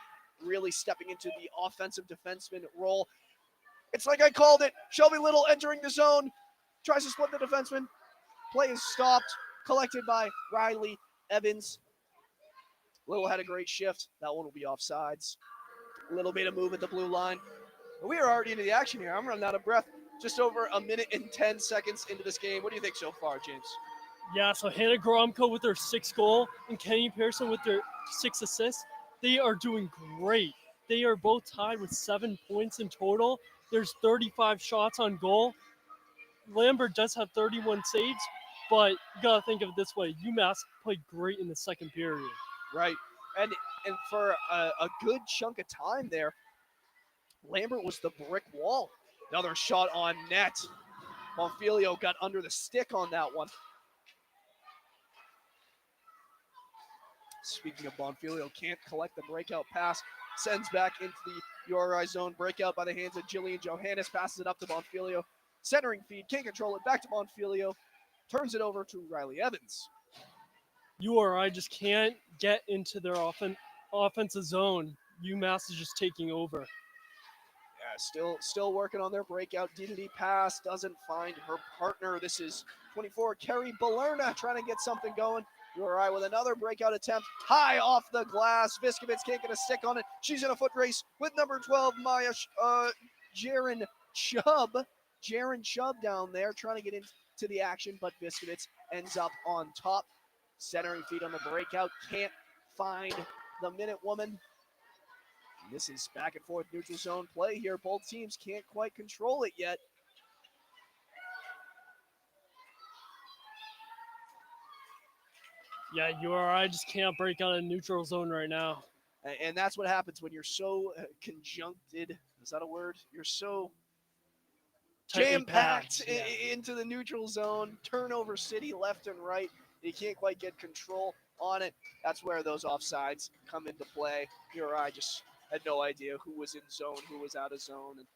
Really stepping into the offensive defenseman role. It's like I called it. Shelby Little entering the zone. Tries to split the defenseman. Play is stopped. Collected by Riley Evans. Little had a great shift. That one will be offsides. A little bit of move at the blue line. We are already into the action here. I'm running out of breath. Just over a minute and 10 seconds into this game. What do you think so far, James? Yeah, so Hannah Gromko with her 6th goal and Kenny Pearson with their 6 assists. They are doing great. They are both tied with 7 points in total. There's 35 shots on goal. Lambert does have 31 saves, but you gotta think of it this way: UMass played great in the second period. Right. And for a good chunk of time there, Lambert was the brick wall. Another shot on net. Bonfilio got under the stick on that one. Speaking of Bonfilio, can't collect the breakout pass. Sends back into the URI zone. Breakout by the hands of Jillian Johannes. Passes it up to Bonfilio. Centering feed. Can't control it. Back to Bonfilio. Turns it over to Riley Evans. URI just can't get into their offensive zone. UMass is just taking over. Yeah, still working on their breakout. D pass. Doesn't find her partner. This is 24, Kerry Balerna trying to get something going. URI with another breakout attempt. High off the glass. Viskovitz can't get a stick on it. She's in a foot race with number 12, Jaren Chubb. Jaren Chubb down there trying to get into the action, but Viskovitz ends up on top. Centering feet on the breakout. Can't find the Minute Woman. This is back and forth neutral zone play here. Both teams can't quite control it yet. Yeah, URI just can't break out of neutral zone right now. And that's what happens when you're so conjuncted. Is that a word? You're so jam-packed into the neutral zone. Turnover city left and right. You can't quite get control on it. That's where those offsides come into play. URI just had no idea who was in zone, who was out of zone. And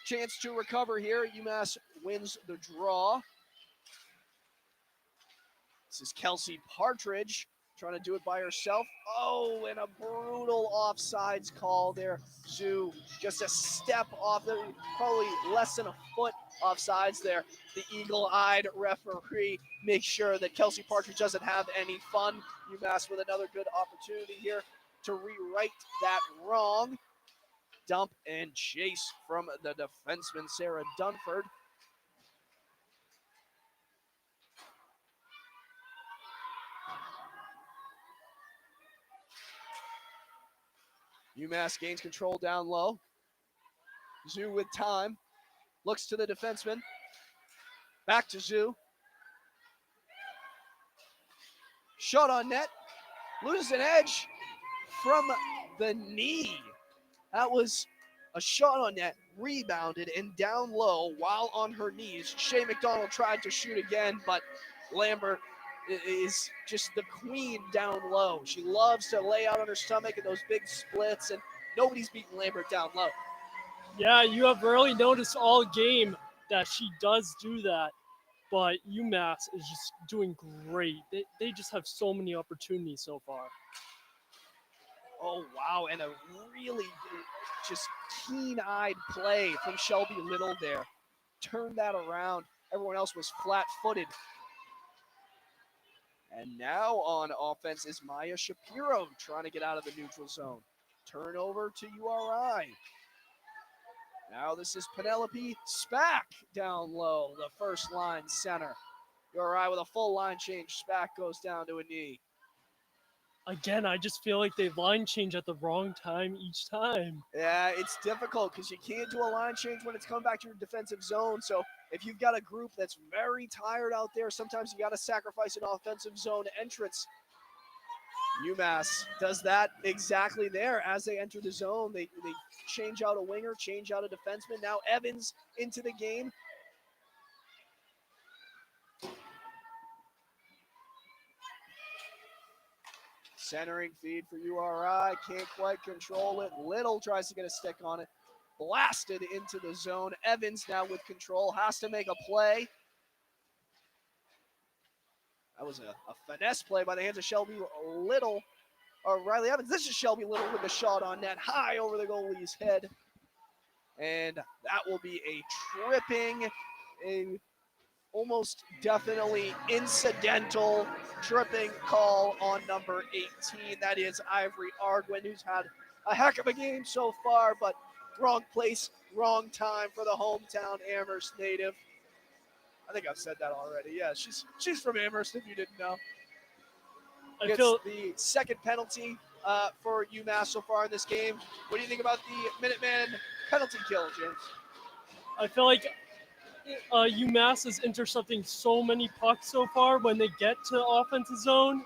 chance to recover here. UMass wins the draw. This is Kelsey Partridge trying to do it by herself. Oh, and a brutal offsides call there. Zoo just a step off, probably less than a foot offsides there. The eagle-eyed referee makes sure that Kelsey Partridge doesn't have any fun. UMass with another good opportunity here to rewrite that wrong. Dump and chase from the defenseman, Sarah Dunford. UMass gains control down low. Zoo with time. Looks to the defenseman. Back to Zoo. Shot on net. Loses an edge from the knee. That was a shot on net, rebounded and down low while on her knees. Shay McDonald tried to shoot again, but Lambert is just the queen down low. She loves to lay out on her stomach in those big splits, and nobody's beating Lambert down low. Yeah, you have really noticed all game that she does do that. but UMass is just doing great. They just have so many opportunities so far. Oh, wow, and a really just keen-eyed play from Shelby Little there. Turned that around. Everyone else was flat-footed. And now on offense is Maya Shapiro trying to get out of the neutral zone. Turnover to URI. Now this is Penelope Spack down low, the first line center. URI with a full line change. Spack goes down to a knee. Again, I just feel like they line change at the wrong time each time. Yeah, it's difficult because you can't do a line change when it's coming back to your defensive zone. So if you've got a group that's very tired out there, sometimes you got to sacrifice an offensive zone entrance. UMass does that exactly there as they enter the zone. They change out a winger, change out a defenseman. Now Evans into the game. Centering feed for URI. Can't quite control it. Little tries to get a stick on it. Blasted into the zone. Evans now with control. Has to make a play. That was a finesse play by the hands of Shelby Little. Or Riley Evans. This is Shelby Little with the shot on net. High over the goalie's head. And that will be a tripping, a almost definitely incidental tripping call on number 18. That is Ivory Arguin, who's had a heck of a game so far, but wrong place, wrong time for the hometown Amherst native. I think I've said that already. Yeah, she's from Amherst, if you didn't know. Gets the second penalty for UMass so far in this game. What do you think about the Minuteman penalty kill, James? I feel like UMass is intercepting so many pucks so far when they get to offensive zone,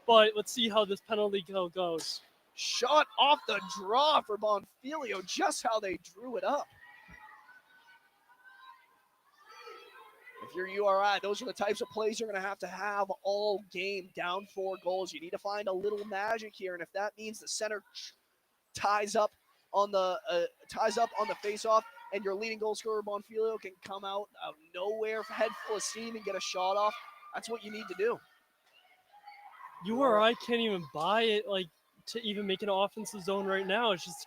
but let's see how this penalty kill goes. Shot off the draw for Bonfilio, just how they drew it up. If you're URI, those are the types of plays you're going to have all game. Down 4 goals. You need to find a little magic here, and if that means the center ties up on the face-off, and your leading goal scorer Bonfilio can come out of nowhere, head full of steam, and get a shot off, that's what you need to do. URI can't even buy it to even make an offensive zone right now. It's just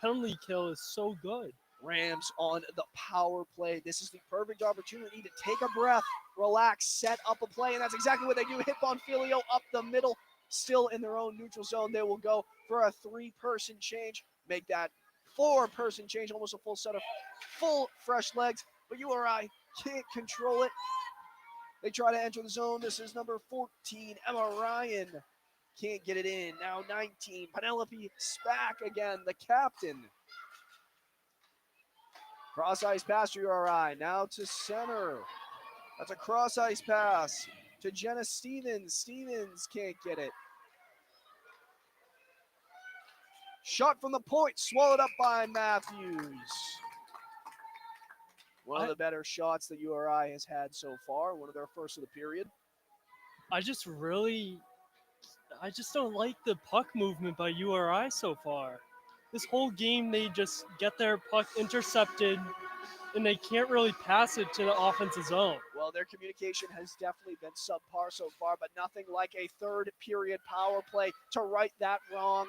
penalty kill is so good. Rams on the power play. This is the perfect opportunity to take a breath, relax, set up a play, and that's exactly what they do. Hit Bonfilio up the middle, still in their own neutral zone. They will go for a 3-person change, make that 4-person change, almost a full set of full fresh legs, but URI can't control it. They try to enter the zone. This is number 14, Emma Ryan. Can't get it in. Now 19, Penelope Spack again, the captain. Cross ice pass to URI. Now to center. That's a cross ice pass to Jenna Stevens. Stevens can't get it. Shot from the point, swallowed up by Matthews. One of the better shots that URI has had so far. One of their first of the period. I just don't like the puck movement by URI so far. This whole game, they just get their puck intercepted, and they can't really pass it to the offensive zone. Well, their communication has definitely been subpar so far, but nothing like a third period power play to right that wrong.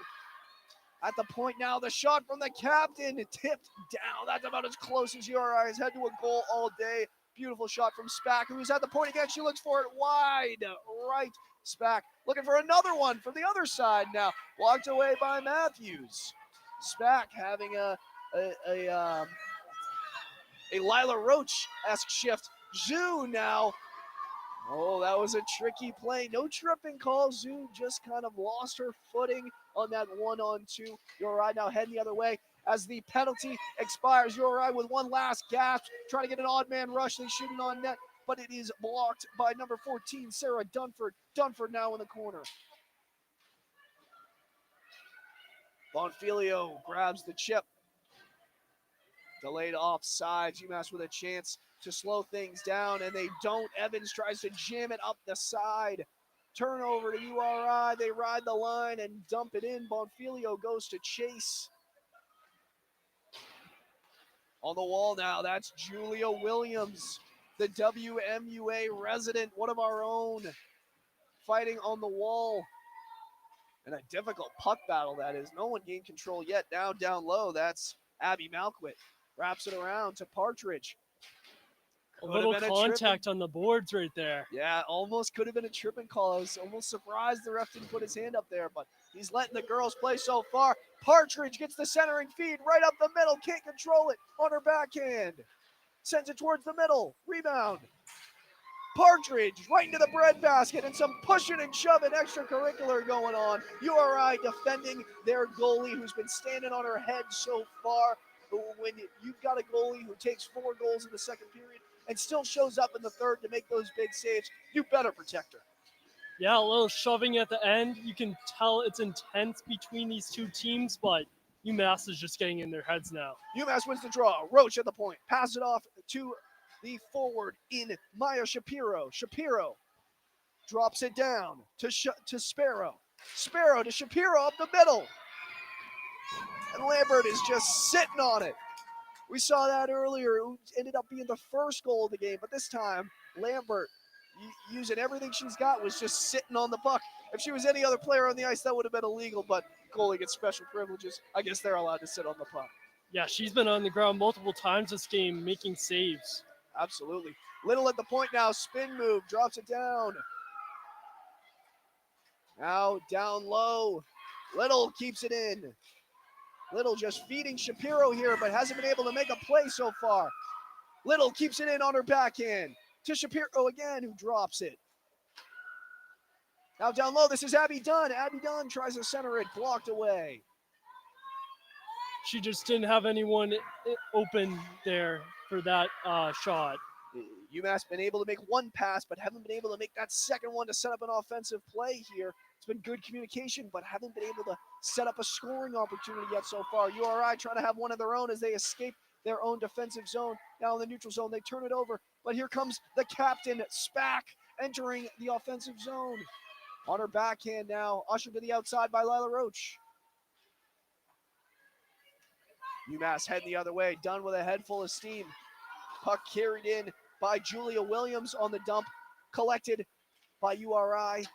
At the point now, the shot from the captain tipped down. That's about as close as URI has had to a goal all day. Beautiful shot from Spack, who's at the point again. She looks for it wide right. Spack looking for another one from the other side now. Blocked away by Matthews. Spack having a Lila Roach-esque shift. Zhu now. Oh, that was a tricky play. No tripping call. Zhu just kind of lost her footing on that 1-on-2. URI now heading the other way as the penalty expires. URI with one last gasp, trying to get an odd man rush. They shooting on net, but it is blocked by number 14, Sarah Dunford. Dunford now in the corner. Bonfilio grabs the chip. Delayed offsides. UMass with a chance to slow things down, and they don't. Evans tries to jam it up the side. Turnover to URI. They ride the line and dump it in. Bonfilio goes to chase. On the wall now, that's Julia Williams. the WMUA resident, one of our own, fighting on the wall. And a difficult puck battle, that is. No one gained control yet. Now down low, that's Abby Malquit. Wraps it around to Partridge. A Could have little been a contact on the boards right there. Yeah, almost could have been a tripping call. I was almost surprised the ref didn't put his hand up there, but he's letting the girls play so far. Partridge gets the centering feed right up the middle. Can't control it on her backhand. Sends it towards the middle. Rebound. Partridge right into the breadbasket, and some pushing and shoving extracurricular going on. URI defending their goalie, who's been standing on her head so far. When you've got a goalie who takes 4 goals in the second period and still shows up in the third to make those big saves, you better protect her. Yeah, a little shoving at the end. You can tell it's intense between these two teams, but UMass is just getting in their heads now. UMass wins the draw. Roach at the point. Pass it off to the forward in Maya Shapiro. Shapiro drops it down to Sparrow. Sparrow to Shapiro up the middle. And Lambert is just sitting on it. We saw that earlier. It ended up being the first goal of the game, but this time Lambert, using everything she's got, was just sitting on the puck. If she was any other player on the ice, that would have been illegal, but goalie gets special privileges. I guess they're allowed to sit on the puck. Yeah, she's been on the ground multiple times this game making saves. Absolutely. Little at the point now. Spin move. Drops it down. Now down low. Little keeps it in. Little just feeding Shapiro here, but hasn't been able to make a play so far. Little keeps it in on her backhand. To Shapiro again, who drops it. Now down low, this is Abby Dunn. Abby Dunn tries to center it, blocked away. She just didn't have anyone open there for that shot. UMass been able to make one pass, but haven't been able to make that second one to set up an offensive play here. It's been good communication, but haven't been able to set up a scoring opportunity yet so far. URI trying to have one of their own as they escape their own defensive zone. Now in the neutral zone, they turn it over, but here comes the captain, Spack, entering the offensive zone. On her backhand now, ushered to the outside by Lila Roach. UMass heading the other way, done with a head full of steam. Puck carried in by Julia Williams on the dump, collected by URI,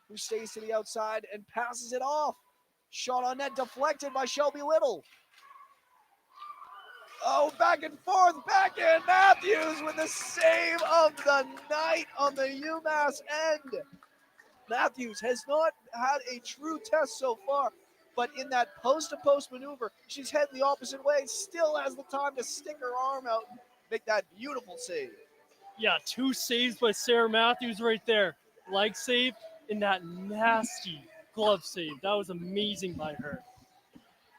who stays to the outside and passes it off. Shot on net deflected by Shelby Little. Oh, back and forth, backhand Matthews with the save of the night on the UMass end. Matthews has not had a true test so far, but in that post-to-post maneuver, she's heading the opposite way, still has the time to stick her arm out and make that beautiful save. Yeah, 2 saves by Sarah Matthews right there. Leg save and that nasty glove save. That was amazing by her.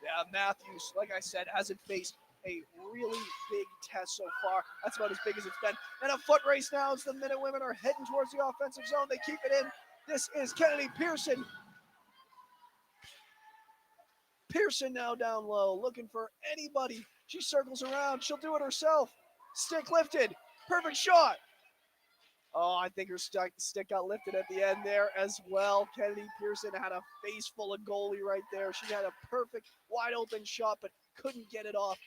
Yeah, Matthews, like I said, hasn't faced a really big test so far. That's about as big as it's been. And a foot race now as the Minute Women are heading towards the offensive zone. They keep it in. This is Kennedy Pearson. Pearson now down low, looking for anybody. She circles around. She'll do it herself. Stick lifted. Perfect shot. Oh, I think her stick got lifted at the end there as well. Kennedy Pearson had a face full of goalie right there. She had a perfect wide open shot, but couldn't get it off.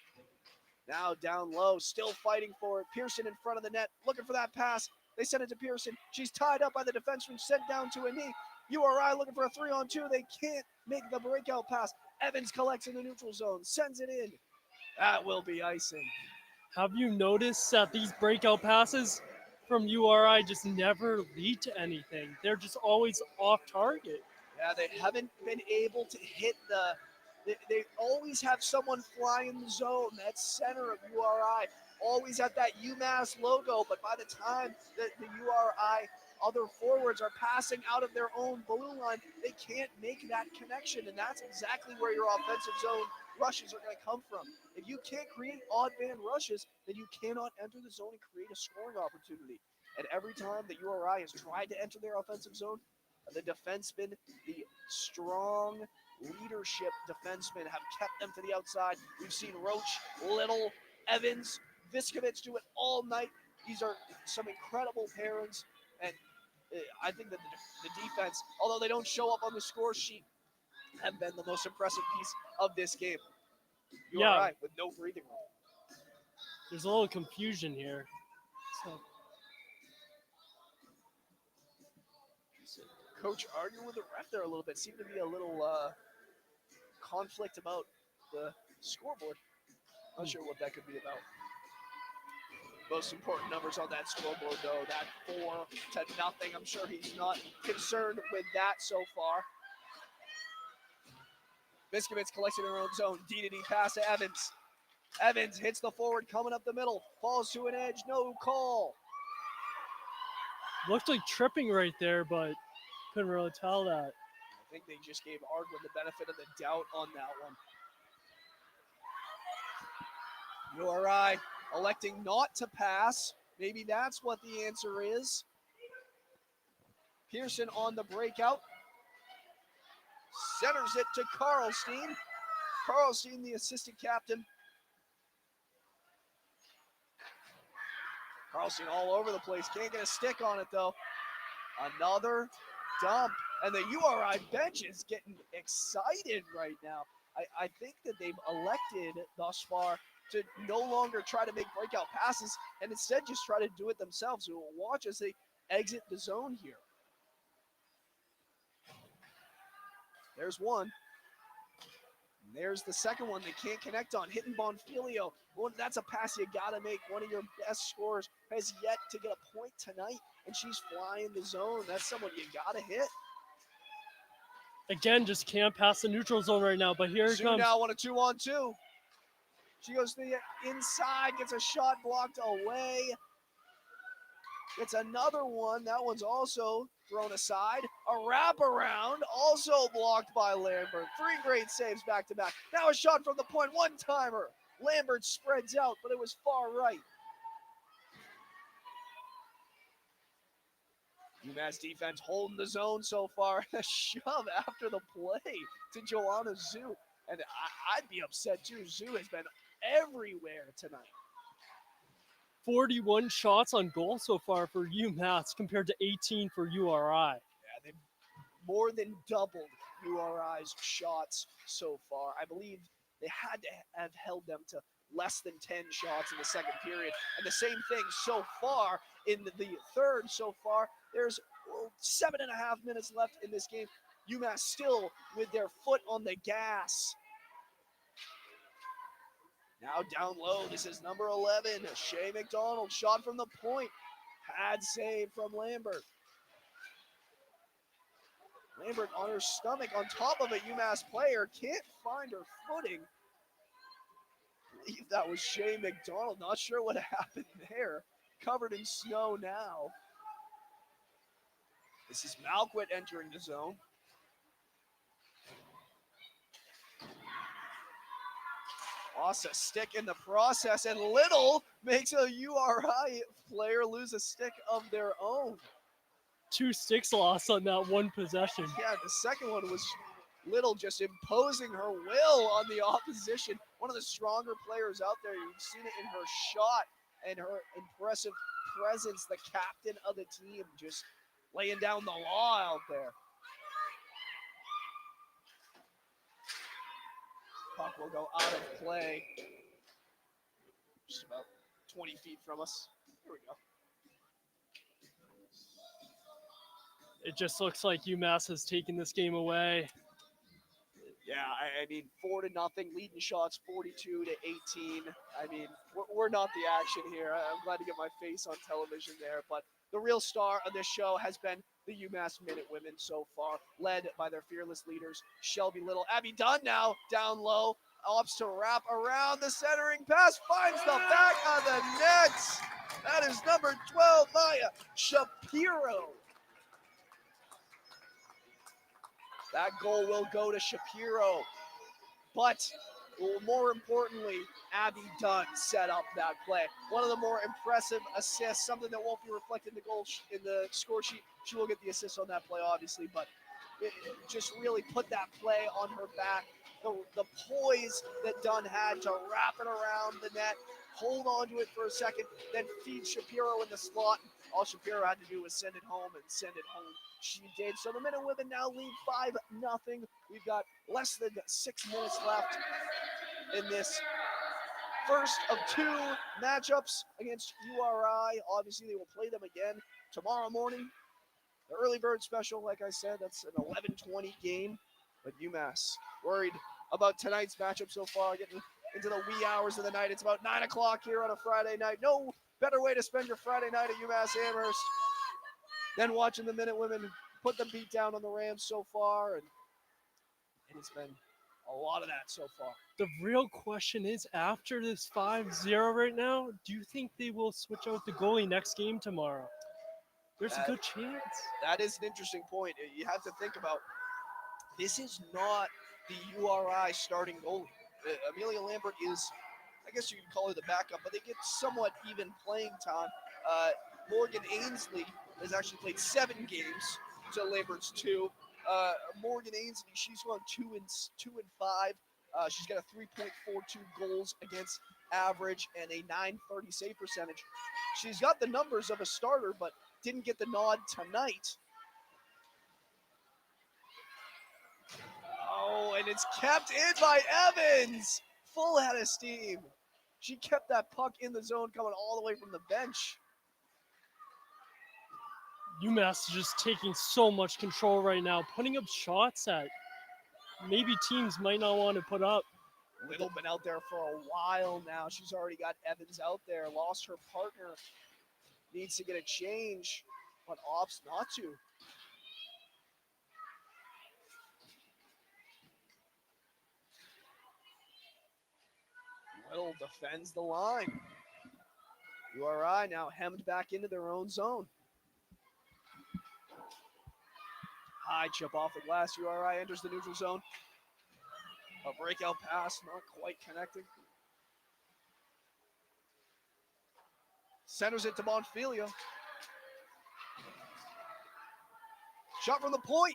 Now down low, still fighting for it. Pearson in front of the net, looking for that pass. They send it to Pearson. She's tied up by the defenseman, sent down to a knee. URI looking for a 3-on-2. They can't make the breakout pass. Evans collects in the neutral zone, sends it in. That will be icing. Have you noticed that these breakout passes from URI just never lead to anything? They're just always off target. Yeah, they haven't been able to hit they always have someone fly in the zone. That center of URI always have that UMass logo, but by the time that the URI other forwards are passing out of their own blue line, they can't make that connection, and that's exactly where your offensive zone rushes are going to come from. If you can't create odd man rushes, then you cannot enter the zone and create a scoring opportunity. And every time that URI has tried to enter their offensive zone, the defensemen, the strong leadership defensemen have kept them to the outside. We've seen Roach, Little, Evans, Viskovich do it all night. These are some incredible pairings, and I think that the defense, although they don't show up on the score sheet, have been the most impressive piece of this game. URI with no breathing room. There's a little confusion here. So Coach arguing with the ref there a little bit. Seemed to be a little conflict about the scoreboard. Not sure what that could be about. Most important numbers on that scoreboard, though, that 4-0. I'm sure he's not concerned with that so far. Biscuits collects it in her own zone. D-to-D pass to Evans. Evans hits the forward, coming up the middle. Falls to an edge, no call. Looked like tripping right there, but couldn't really tell that. I think they just gave Ardwin the benefit of the doubt on that one. URI electing not to pass. Maybe that's what the answer is. Pearson on the breakout. Centers it to Carlstein. Carlstein, the assistant captain. Carlstein all over the place. Can't get a stick on it, though. Another dump. And the URI bench is getting excited right now. I think that they've elected thus far to no longer try to make breakout passes and instead just try to do it themselves. So watch as they exit the zone here. There's one. And there's the second one they can't connect on. Hitting Bonfilio. Well, that's a pass you got to make. One of your best scorers has yet to get a point tonight, and she's flying the zone. That's someone you got to hit. Again, just can't pass the neutral zone right now, but here it comes. Now on a 2-on-2. She goes to the inside, gets a shot blocked away. It's another one. That one's also thrown aside. A wraparound, also blocked by Lambert. 3 great saves back to back. Now a shot from the point, one-timer. Lambert spreads out, but it was far right. UMass defense holding the zone so far. A shove after the play to Joanna Zhu. And I'd be upset too. Zhu has been everywhere tonight. 41 shots on goal so far for UMass compared to 18 for URI. Yeah, they've more than doubled URI's shots so far. I believe they had to have held them to less than 10 shots in the second period. And the same thing so far in the third so far. There's 7.5 minutes left in this game. UMass still with their foot on the gas. Now down low, this is number 11, Shea McDonald, shot from the point. Pad save from Lambert. Lambert on her stomach on top of a UMass player, can't find her footing. I believe that was Shea McDonald, not sure what happened there. Covered in snow now. This is Malquit entering the zone. Lost a stick in the process, and Little makes a URI player lose a stick of their own. 2 sticks lost on that one possession. Yeah, the second one was Little just imposing her will on the opposition. One of the stronger players out there. You've seen it in her shot and her impressive presence. The captain of the team just laying down the law out there. Puck will go out of play. Just about 20 feet from us. Here we go. It just looks like UMass has taken this game away. Yeah, I mean, 4-0, leading shots 42-18. I mean, we're not the action here. I'm glad to get my face on television there, but the real star of this show has been the UMass Minute Women so far, led by their fearless leaders, Shelby Little. Abby Dunn now down low, opts to wrap around the centering pass, finds the back of the net. That is number 12, Maya Shapiro. That goal will go to Shapiro, but more importantly, Abby Dunn set up that play. One of the more impressive assists, something that won't be reflected in the goal in the score sheet. She will get the assist on that play, obviously, but it just really put that play on her back. The poise that Dunn had to wrap it around the net, hold on to it for a second, then feed Shapiro in the slot. All Shapiro had to do was send it home and send it home. She did. So the Minute Women now lead 5-0. We've got less than 6 minutes left in this first of 2 matchups against URI. Obviously, they will play them again tomorrow morning The early bird special, like I said, that's an 11:20 game. But UMass worried about tonight's matchup so far, getting into the wee hours of the night. It's about 9 o'clock here on a Friday night. No better way to spend your Friday night at UMass Amherst than watching the Minute Women put the beat down on the Rams so far. And it's been a lot of that so far. The real question is, after this 5-0 right now, do you think they will switch out the goalie next game tomorrow? There's a good chance. That is an interesting point. You have to think about this is not the URI starting goalie. Amelia Lambert is, I guess you could call her the backup, but they get somewhat even playing time. Morgan Ainsley has actually played 7 games to Lambert's 2. Morgan Ainsley, she's won 2 and 5. She's got a 3.42 goals against average and a 930 save percentage. She's got the numbers of a starter, but didn't get the nod tonight. Oh, and it's kept in by Evans. Full head of steam. She kept that puck in the zone coming all the way from the bench. UMass is just taking so much control right now, putting up shots that maybe teams might not want to put up. Little been out there for a while now. She's already got Evans out there. Lost her partner. Needs to get a change, but opts not to. Little defends the line. URI now hemmed back into their own zone. High chip off the glass. URI enters the neutral zone. A breakout pass, not quite connecting. Centers it to Bonfiglio. Shot from the point.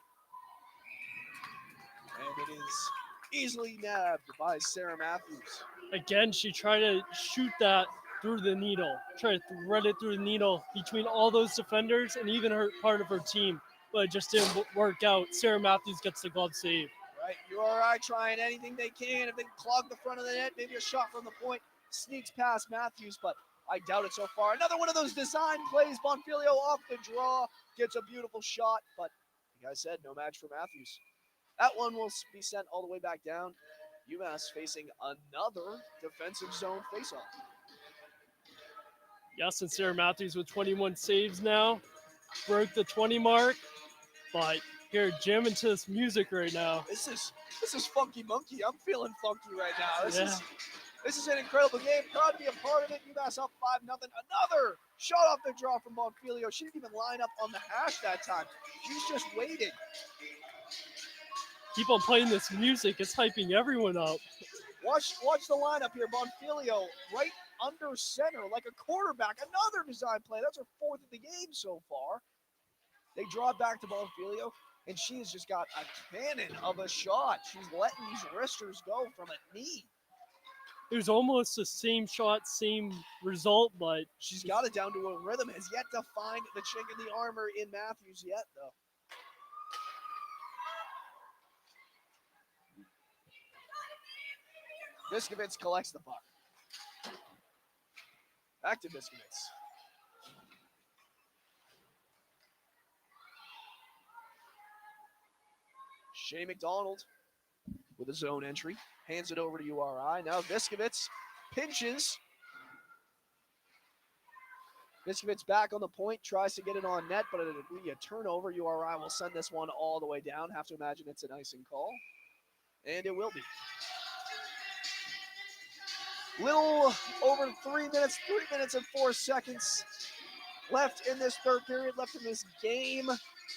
And it is easily nabbed by Sarah Matthews. Again, she tried to shoot that through the needle, try to thread it through the needle between all those defenders and even her part of her team, but it just didn't work out. Sarah Matthews gets the glove save. Right, URI trying anything they can. If they can clog the front of the net, maybe a shot from the point sneaks past Matthews, but I doubt it so far. Another one of those design plays. Bonfiglio off the draw, gets a beautiful shot, but like I said, no match for Matthews. That one will be sent all the way back down. UMass facing another defensive zone faceoff. Yes, and Sarah Matthews with 21 saves now. Broke the 20 mark, but here jamming to this music right now. This is Funky Monkey. I'm feeling funky right now. This is an incredible game. Proud to be a part of it. UMass up 5-0. Another shot off the draw from Bonfiglio. She didn't even line up on the hash that time. She's just waiting. Keep on playing this music. It's hyping everyone up. Watch the lineup here. Bonfiglio right under center like a quarterback. Another design play. That's her 4th of the game so far. They draw it back to Bonfiglio, and she has just got a cannon of a shot. She's letting these wristers go from a knee. It was almost the same shot, same result, but she's got it down to a rhythm. Has yet to find the chink in the armor in Matthews yet, though. Biskovitz collects the puck. Back to Biskovitz. Shea McDonald with a zone entry. Hands it over to URI. Now Biskovitz pinches. Biskovitz back on the point. Tries to get it on net, but it'll be a turnover. URI will send this one all the way down. Have to imagine it's an icing call. And it will be. Little over 3 minutes, 3 minutes and 4 seconds left in this third period, left in this game.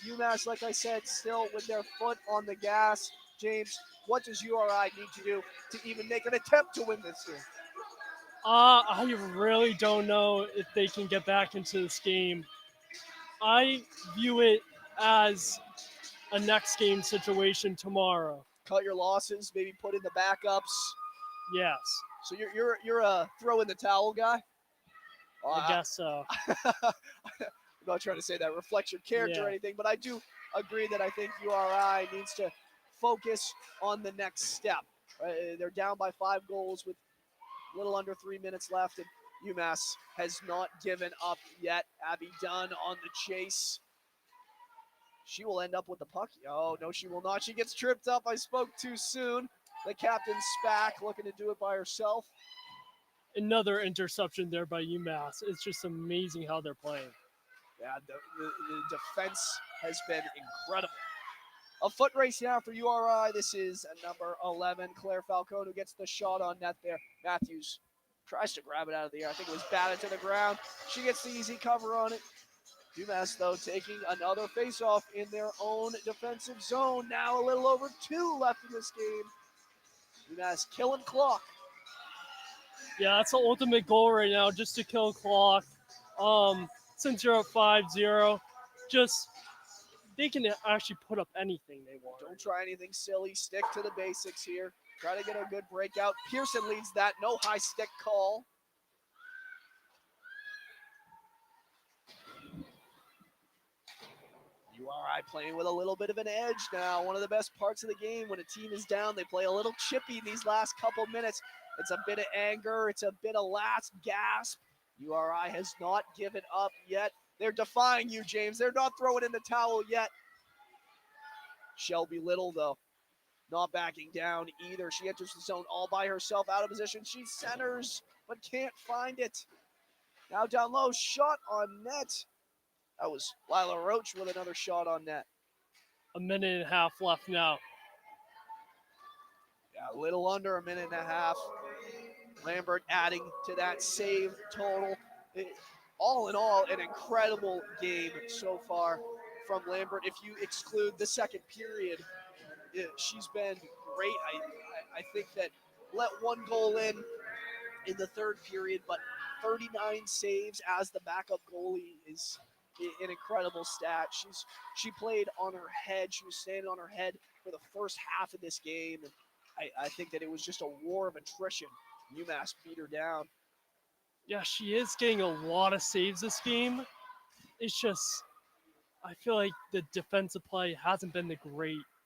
UMass, like I said, still with their foot on the gas. James, what does URI need to do to even make an attempt to win this game? I really don't know if they can get back into this game. I view it as a next game situation tomorrow. Cut your losses, maybe put in the backups. Yes. So you're a throw in the towel guy? I guess so. I'm not trying to say that reflects your character or anything, but I do agree that I think URI needs to focus on the next step. They're down by 5 goals with a little under 3 minutes left, and UMass has not given up yet. Abby Dunn on the chase. She will end up with the puck. Oh, no, she will not. She gets tripped up. I spoke too soon. The captain Spack looking to do it by herself. Another interception there by UMass. It's just amazing how they're playing. Yeah, the defense has been incredible. A foot race now for URI. This is number 11, Claire Falcone, who gets the shot on net there. Matthews tries to grab it out of the air. I think it was batted to the ground. She gets the easy cover on it. UMass, though, taking another faceoff in their own defensive zone. Now a little over 2 left in this game. UMass killing clock. Yeah, that's the ultimate goal right now, just to kill clock. Since you're up 5-0, just they can actually put up anything they want. Don't try anything silly. Stick to the basics here. Try to get a good breakout. Pearson leads that. No high stick call. URI playing with a little bit of an edge now. One of the best parts of the game when a team is down, they play a little chippy these last couple minutes. It's a bit of anger. It's a bit of last gasp. URI has not given up yet. They're defying you, James. They're not throwing in the towel yet. Shelby Little, though, not backing down either. She enters the zone all by herself, out of position. She centers, but can't find it. Now down low, shot on net. That was Lila Roach with another shot on net. A minute and a half left now. Yeah, a little under a minute and a half. Lambert adding to that save total. All in all, an incredible game so far from Lambert. If you exclude the second period, she's been great. I think that let one goal in the third period, but 39 saves as the backup goalie is an incredible stat. She played on her head. She was standing on her head for the first half of this game. And I think that it was just a war of attrition. UMass beat her down. Yeah, she is getting a lot of saves this game. It's just, I feel like the defensive play hasn't been the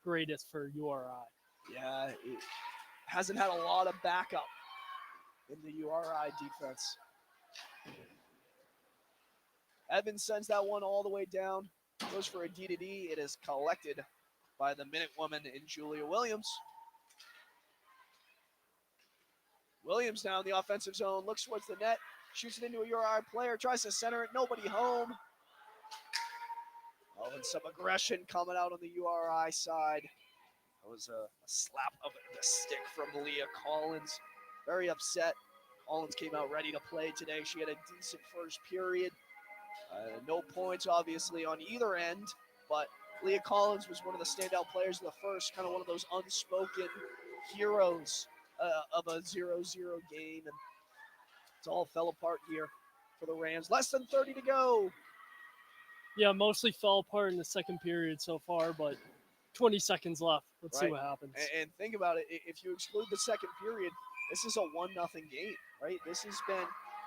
greatest for URI. Yeah, it hasn't had a lot of backup in the URI defense. Evans sends that one all the way down. Goes for a D-to-D. It is collected by the Minute Woman in Julia Williams. Williams now in the offensive zone. Looks towards the net. Shoots it into a URI player. Tries to center it. Nobody home. Oh, and some aggression coming out on the URI side. That was a slap of the stick from Leah Collins. Very upset. Collins came out ready to play today. She had a decent first period. No points, obviously, on either end, but Leah Collins was one of the standout players in the first, kind of one of those unspoken heroes of a 0-0 game, and it all fell apart here for the Rams. Less than 30 to go. Yeah, mostly fell apart in the second period so far, but 20 seconds left. Let's see what happens. And think about it. If you exclude the second period, this is a 1-0 game, right? This has been,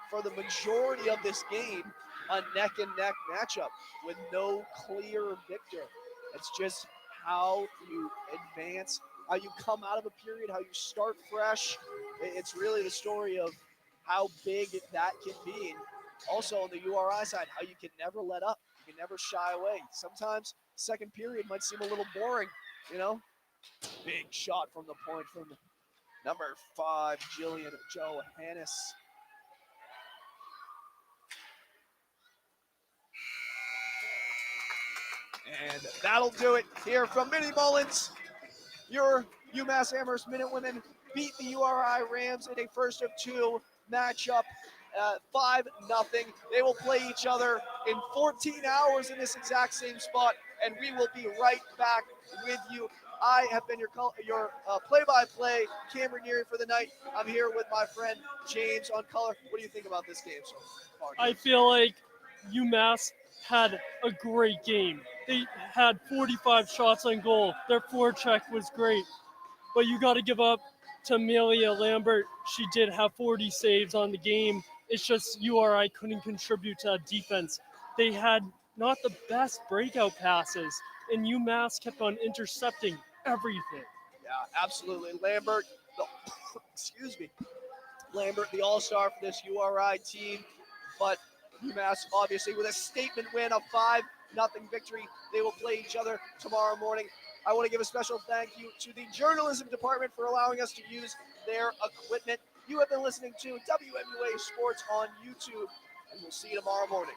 for the majority of this game, a neck-and-neck matchup with no clear victor. It's just how you advance, how you come out of a period, how you start fresh. It's really the story of how big that can be. And also on the URI side, how you can never let up. You can never shy away. Sometimes second period might seem a little boring, you know? Big shot from the point from number 5, Jillian Johannes. And that'll do it here from Minnie Mullins. Your UMass Amherst Minute Women beat the URI Rams in a first of 2 matchup, 5-0. They will play each other in 14 hours in this exact same spot, and we will be right back with you. I have been your play-by-play Cameron Neary for the night. I'm here with my friend James on color. What do you think about this game so far? I feel like UMass had a great game. They had 45 shots on goal. Their forecheck was great. But you got to give up to Amelia Lambert. She did have 40 saves on the game. It's just URI couldn't contribute to defense. They had not the best breakout passes, and UMass kept on intercepting everything. Yeah, absolutely. Lambert, excuse me. Lambert, the all-star for this URI team, but UMass obviously with a statement win, a victory. They will play each other tomorrow morning. I want to give a special thank you to the journalism department for allowing us to use their equipment. You have been listening to WMUA Sports on YouTube, and we'll see you tomorrow morning.